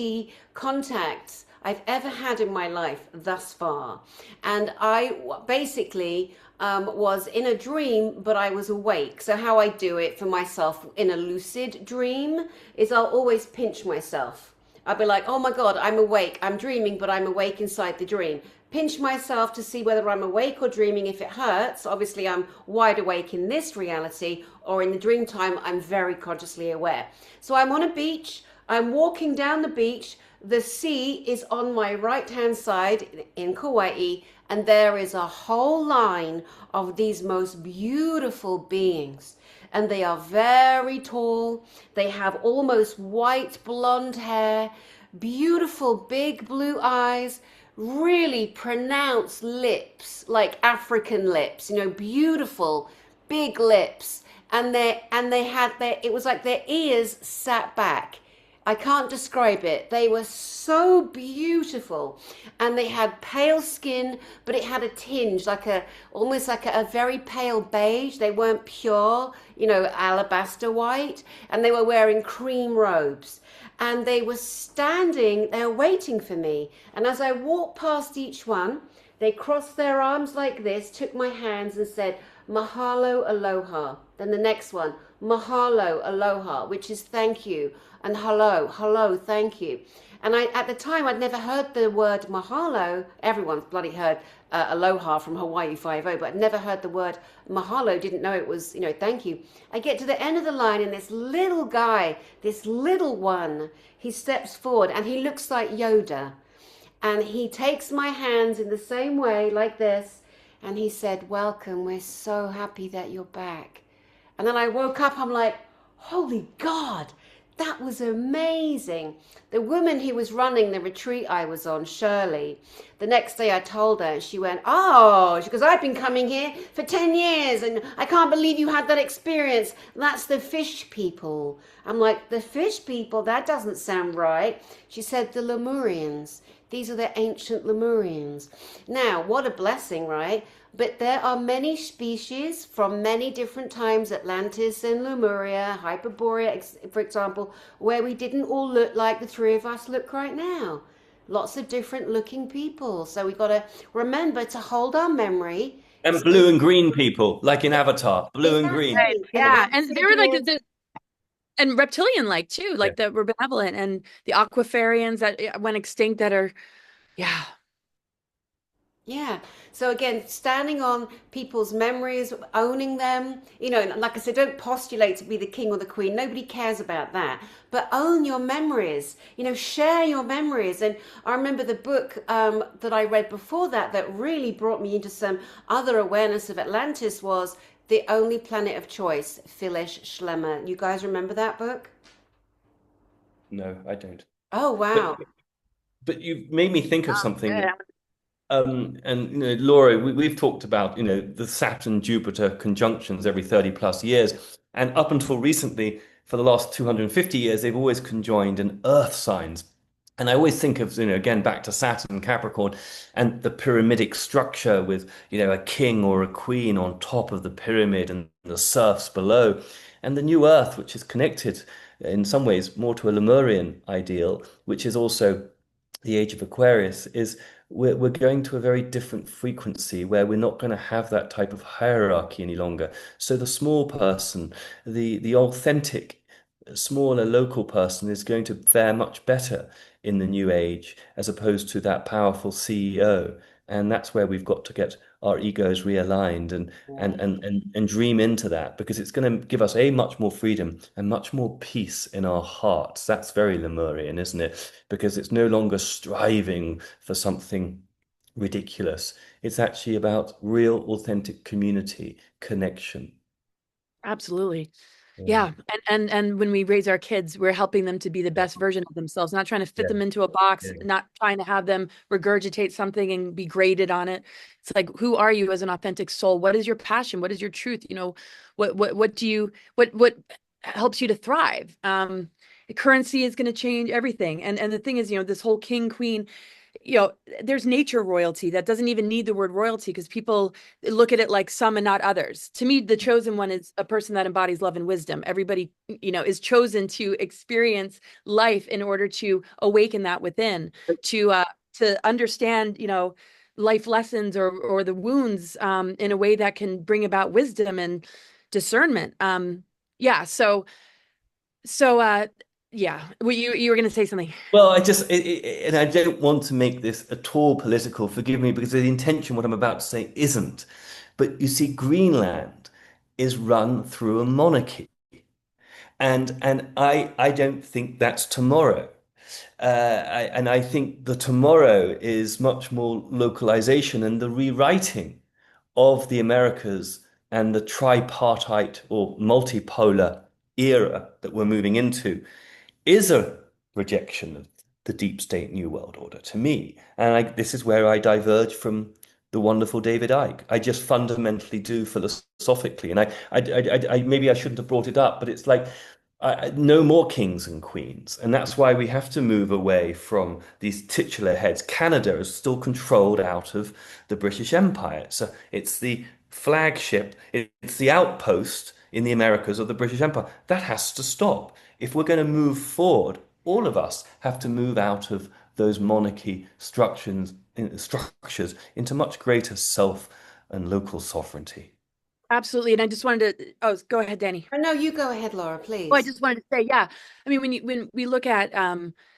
contacts I've ever had in my life thus far. And I basically was in a dream, but I was awake. So, how I do it for myself in a lucid dream is I'll always pinch myself. I'll be like, oh my God, I'm awake. I'm dreaming, but I'm awake inside the dream. Pinch myself to see whether I'm awake or dreaming. If it hurts, obviously I'm wide awake in this reality, or in the dream time, I'm very consciously aware. So I'm on a beach, I'm walking down the beach. The sea is on my right hand side in Kauai, and there is a whole line of these most beautiful beings. And they are very tall. They have almost white blonde hair, beautiful big blue eyes, really pronounced lips, like African lips, beautiful big lips. And they had it was like their ears sat back. I can't describe it. They were so beautiful, and they had pale skin, but it had a tinge, almost like a very pale beige. They weren't pure, alabaster white, and they were wearing cream robes. And they were standing, they were waiting for me. And as I walked past each one, they crossed their arms like this, took my hands and said, Mahalo, aloha. Then the next one, Mahalo, aloha, which is thank you. And hello, hello, thank you. And at the time, I'd never heard the word mahalo. Everyone's bloody heard aloha from Hawaii 5 but I'd never heard the word mahalo, didn't know it was, thank you. I get to the end of the line, and this little guy, this little one, he steps forward and he looks like Yoda. And he takes my hands in the same way, like this, and he said, welcome, we're so happy that you're back. And then I woke up, I'm like, holy God, that was amazing. The woman who was running the retreat I was on, Shirley, the next day I told her, and she went, oh, she goes, I've been coming here for 10 years and I can't believe you had that experience. That's the fish people. I'm like, the fish people? That doesn't sound right. She said, the Lemurians. These are the ancient Lemurians. Now, what a blessing, right? But there are many species from many different times, Atlantis and Lemuria, Hyperborea, for example, where we didn't all look like the three of us look right now. Lots of different looking people. So we got to remember to hold our memory.
And blue and green people, like in Avatar, blue and green.
Right.
Exactly. And
Yeah. And they were like
amphibians.
and reptilian like too,
Yeah.
like that were benevolent, and the aquafarians that went extinct that are, yeah.
Yeah. So again, standing on people's memories, owning them, like I said, don't postulate to be the king or the queen. Nobody cares about that. But own your memories, share your memories. And I remember the book that I read before that really brought me into some other awareness of Atlantis was The Only Planet of Choice, Phyllis Schlemmer. You guys remember that book?
No, I don't.
Oh,
But
wow.
but you made me think of something.
Good.
And Laura, we've talked about the Saturn Jupiter conjunctions every 30 plus years, and up until recently, for the last 250 years, they've always conjoined in Earth signs. And I always think of again back to Saturn Capricorn and the pyramidic structure with a king or a queen on top of the pyramid and the serfs below, and the new Earth, which is connected in some ways more to a Lemurian ideal, which is also the age of Aquarius, is we're going to a very different frequency where we're not going to have that type of hierarchy any longer. So the small person, the authentic, smaller local person is going to fare much better in the new age as opposed to that powerful CEO. And that's where we've got to get our egos realigned and dream into that because it's going to give us a much more freedom and much more peace in our hearts. That's very Lemurian, isn't it? Because it's no longer striving for something ridiculous. It's actually about real, authentic community connection.
Absolutely.
Yeah.
Yeah. And when we raise our kids, we're helping them to be the best version of themselves, not trying to fit
Yeah.
them into a box,
Yeah.
not trying to have them regurgitate something and be graded on it. It's like, who are you as an authentic soul? What is your passion? What is your truth? What do you what helps you to thrive? Currency is going to change everything. And the thing is, this whole king, queen, there's nature royalty that doesn't even need the word royalty because people look at it like some and not others. To me, the chosen one is a person that embodies love and wisdom. Everybody, is chosen to experience life in order to awaken that within, to understand, life lessons or the wounds in a way that can bring about wisdom and discernment. Yeah. So yeah. Well, you were going to say something.
Well, and I don't want to make this at all political, forgive me, because the intention, what I'm about to say, isn't. But you see, Greenland is run through a monarchy. And I don't think that's tomorrow. And I think the tomorrow is much more localization and the rewriting of the Americas and the tripartite or multipolar era that we're moving into is a rejection of the deep state New World Order to me. And this is where I diverge from the wonderful David Icke. I just fundamentally do philosophically. And maybe I shouldn't have brought it up, but it's like no more kings and queens. And that's why we have to move away from these titular heads. Canada is still controlled out of the British Empire. So it's the flagship, it's the outpost in the Americas of the British Empire. That has to stop. If we're going to move forward, all of us have to move out of those monarchy structures into much greater self and local sovereignty.
Absolutely. And I just wanted to, oh, go ahead, Danny.
Oh, no, you go ahead, Laura,
Oh, I
please.
just wanted to say, yeah. I mean, when we look at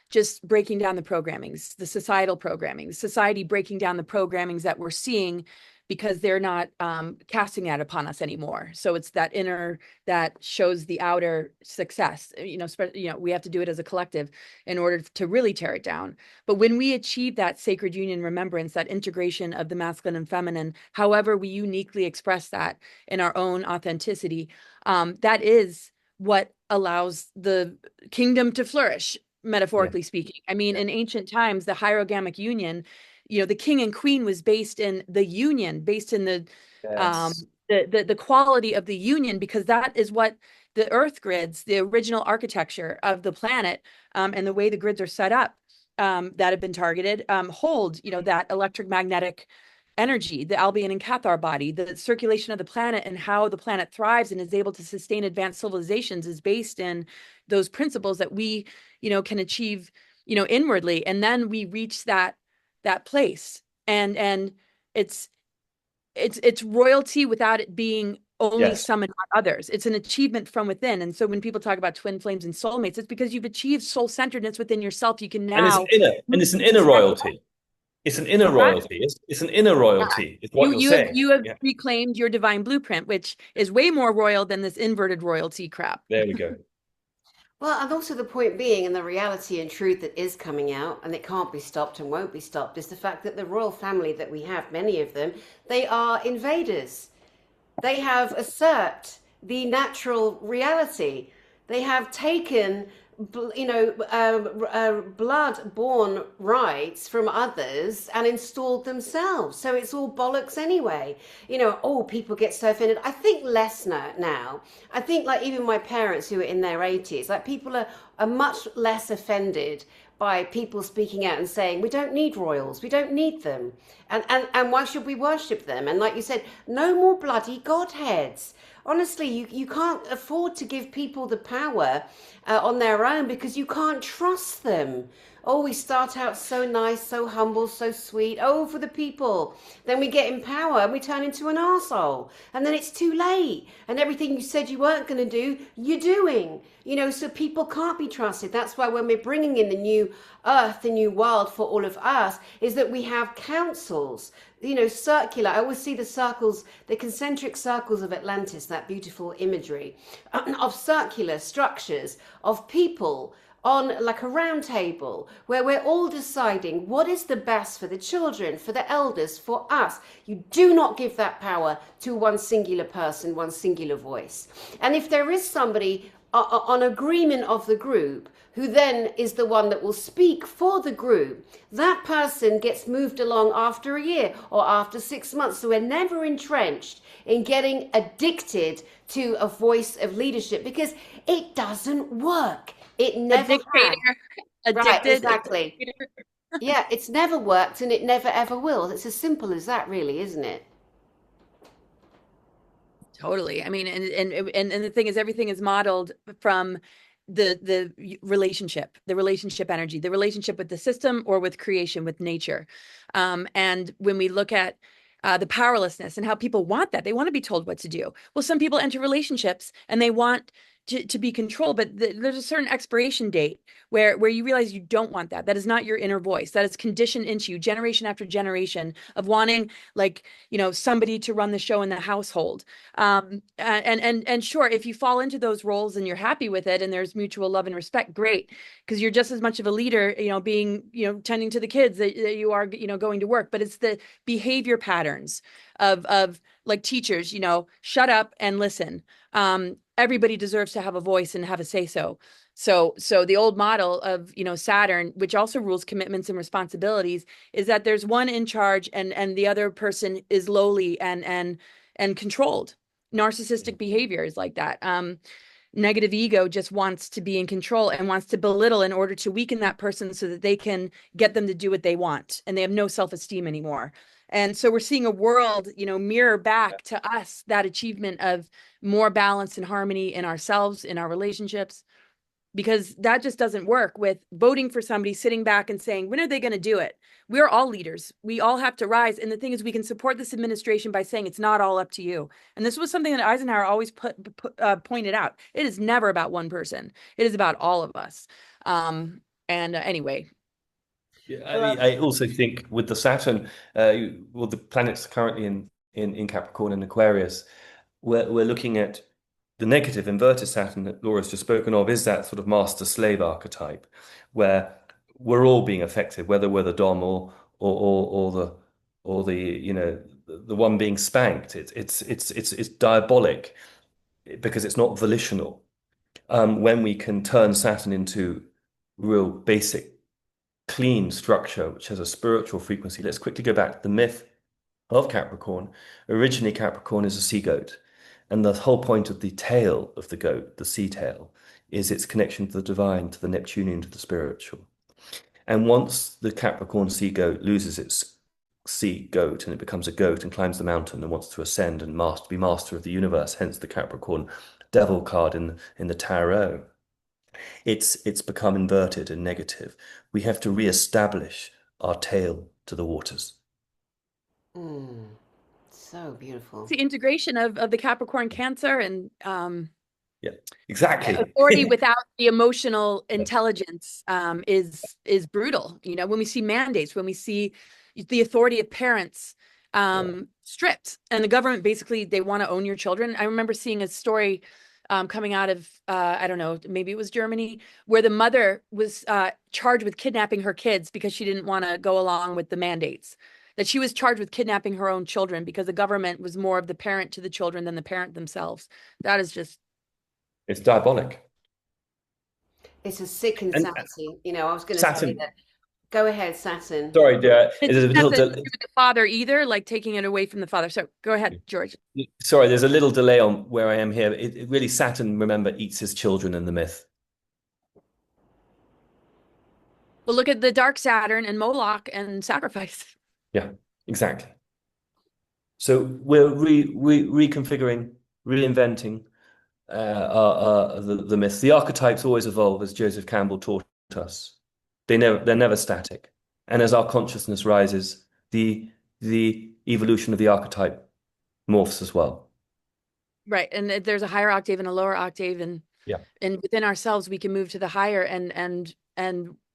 just breaking down the programmings, the societal programming, society breaking down the programmings that we're seeing because they're not casting that upon us anymore. So it's that inner that shows the outer success. We have to do it as a collective in order to really tear it down. But when we achieve that sacred union remembrance, that integration of the masculine and feminine, however we uniquely express that in our own authenticity, that is what allows the kingdom to flourish,
Yeah.
metaphorically speaking. I mean,
Yeah.
in ancient times, the hierogamic union, the king and queen was based in the union, based in um,
Yes.
the quality of the union, because that is what the earth grids, the original architecture of the planet, and the way the grids are set up, that have been targeted, hold, that electric magnetic energy, the Albion and Cathar body, the circulation of the planet and how the planet thrives and is able to sustain advanced civilizations is based in those principles that we, can achieve, inwardly. And then we reach that place. And it's royalty without it being only
Yes.
some and not others. It's an achievement from within. And so when people talk about twin flames and soulmates, it's because you've achieved soul-centeredness within yourself. You can
And it's an
now
inner, and it's an inner royalty. It's an inner
what's that?
royalty. It's an inner
Yeah.
royalty, is what
You
you're
you have
saying.
you have
Yeah.
reclaimed your divine blueprint, which is way more royal than this inverted royalty crap.
There we go.
Well, and also the point being, and the reality and truth that is coming out, and it can't be stopped and won't be stopped, is the fact that the royal family that we have, many of them, they are invaders. They have usurped the natural reality. They have taken, blood-born rights from others and installed themselves. So it's all bollocks anyway. Oh, people get so offended. I think less now. I think like even my parents who are in their 80s, like people are much less offended by people speaking out and saying, we don't need royals, we don't need them. And why should we worship them? And like you said, no more bloody godheads. Honestly, you can't afford to give people the power on their own because you can't trust them. Oh, we start out so nice, so humble, so sweet. Oh, for the people. Then we get in power and we turn into an arsehole. And then it's too late. And everything you said you weren't going to do, you're doing. So people can't be trusted. That's why when we're bringing in the new earth, the new world for all of us, is that we have councils, circular. I always see the circles, the concentric circles of Atlantis, that beautiful imagery of circular structures of people on like a round table where we're all deciding what is the best for the children, for the elders, for us. You do not give that power to one singular person, one singular voice. And if there is somebody on agreement of the group who then is the one that will speak for the group, that person gets moved along after a year or after 6 months. So we're never entrenched in getting addicted to a voice of leadership, because it doesn't work. It never has. Right,
Addicted.
exactly. Yeah, it's never worked and it never ever will. It's as simple as that, really, isn't it?
Totally. I mean, and the thing is, everything is modeled from the relationship, the relationship energy, the relationship with the system or with creation, with nature. And when we look at the powerlessness and how people want that, they want to be told what to do. Well, some people enter relationships and they want to be controlled, but there's a certain expiration date where you realize you don't want that. That is not your inner voice. That is conditioned into you generation after generation of wanting, like, somebody to run the show in the household. And sure, if you fall into those roles and you're happy with it and there's mutual love and respect, great, because you're just as much of a leader, being, tending to the kids that you are, going to work. But it's the behavior patterns of like teachers, shut up and listen. Everybody deserves to have a voice and have a say so. So the old model of, Saturn, which also rules commitments and responsibilities, is that there's one in charge and the other person is lowly and controlled. Narcissistic behavior is like that. Negative ego just wants to be in control and wants to belittle in order to weaken that person so that they can get them to do what they want, and they have no self-esteem anymore. And so we're seeing a world, mirror back to us that achievement of more balance and harmony in ourselves, in our relationships, because that just doesn't work with voting for somebody, sitting back and saying, when are they going to do it? We're all leaders. We all have to rise. And the thing is, we can support this administration by saying it's not all up to you. And this was something that Eisenhower always pointed out. It is never about one person. It is about all of us. Anyway.
Yeah, I mean, I also think with the Saturn, well, the planets currently in Capricorn and Aquarius, we're looking at the negative inverted Saturn that Laura's just spoken of, is that sort of master-slave archetype, where we're all being affected, whether we're the Dom or the one being spanked. It's diabolic because it's not volitional. When we can turn Saturn into real basic, clean structure, which has a spiritual frequency. Let's quickly go back to the myth of Capricorn. Originally, Capricorn is a sea goat. And the whole point of the tail of the goat, the sea tail, is its connection to the divine, to the Neptunian, to the spiritual. And once the Capricorn sea goat loses its sea goat and it becomes a goat and climbs the mountain and wants to ascend and be master of the universe, hence the Capricorn devil card in the tarot, it's become inverted and negative. We have to re-establish our tail to the waters.
So beautiful.
It's the integration of the Capricorn Cancer and
yeah, exactly.
authority without the emotional intelligence is brutal. When we see mandates, when we see the authority of parents stripped, and the government basically, they want to own your children. I remember seeing a story coming out of I don't know, maybe it was Germany, where the mother was charged with kidnapping her kids because she didn't want to go along with the mandates. That she was charged with kidnapping her own children because the government was more of the parent to the children than the parent themselves. That is just...
It's diabolic.
It's a sick insanity. I was going to say that. Go ahead, Saturn.
Sorry,
it's not the father either, like taking it away from the father. So go ahead, George.
Sorry, there's a little delay on where I am here. It really, Saturn, remember, eats his children in the myth.
Well, look at the dark Saturn and Moloch and sacrifice.
Yeah, exactly. So we're reconfiguring, reinventing the myth. The archetypes always evolve, as Joseph Campbell taught us. They're never static. And as our consciousness rises, the evolution of the archetype morphs as well.
Right. And there's a higher octave and a lower octave,
Yeah.
and within ourselves we can move to the higher, and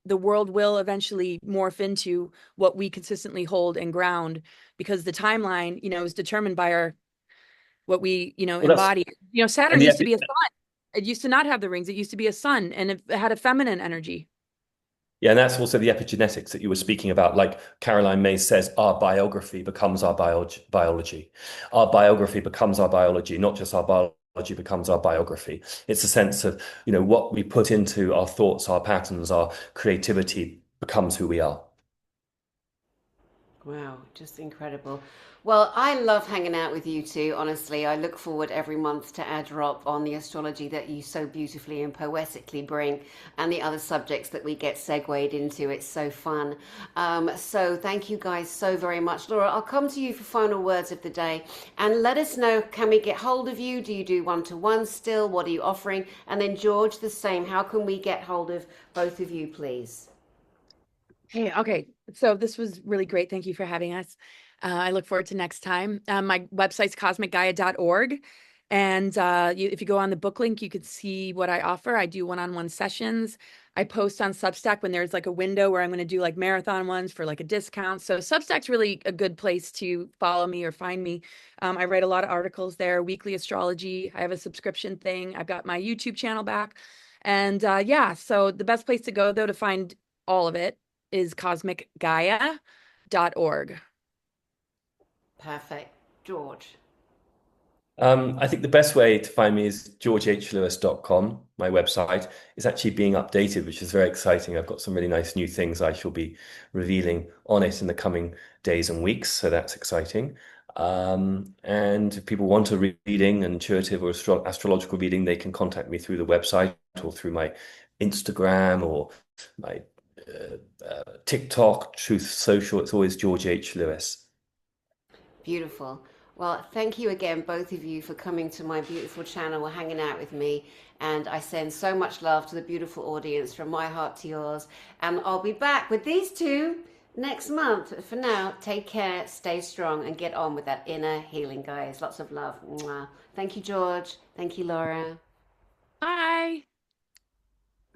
the world will eventually morph into what we consistently hold and ground, because the timeline, is determined by our what we,
Well, that's
embody.
and
Saturn used to be a sun. It used to not have the rings. It used to be a sun, and it had a feminine energy.
yeah, and that's also the epigenetics that you were speaking about. Like Caroline May says, our biography becomes our biology. Our biography becomes our biology, not just our biology becomes our biography. It's a sense of, what we put into our thoughts, our patterns, our creativity becomes who we are.
Wow, just incredible. Well, I love hanging out with you two, honestly. I look forward every month to our drop on the astrology that you so beautifully and poetically bring, and the other subjects that we get segued into. It's so fun. So thank you guys so very much. Laura, I'll come to you for final words of the day, and let us know, can we get hold of you? Do you do one-to-one still? What are you offering? And then George, the same. How can we get hold of both of you, please?
Hey, okay. So this was really great. Thank you for having us. I look forward to next time. My website's cosmicgaia.org. And if you go on the book link, you could see what I offer. I do one-on-one sessions. I post on Substack when there's like a window where I'm going to do like marathon ones for like a discount. So Substack's really a good place to follow me or find me. I write a lot of articles there, weekly astrology. I have a subscription thing. I've got my YouTube channel back. And yeah, so the best place to go, though, to find all of it is cosmicgaia.org.
Perfect. George.
I think the best way to find me is georgehlewis.com. My website is actually being updated, which is very exciting. I've got some really nice new things I shall be revealing on it in the coming days and weeks, so that's exciting. And if people want a reading, an intuitive or astrological reading, they can contact me through the website or through my Instagram or my TikTok, Truth Social. It's always George H. Lewis.
Beautiful. Well, thank you again, both of you, for coming to my beautiful channel, hanging out with me. And I send so much love to the beautiful audience from my heart to yours. And I'll be back with these two next month. But for now, take care, stay strong, and get on with that inner healing, guys. Lots of love. Mwah. Thank you, George. Thank you, Laura.
Bye.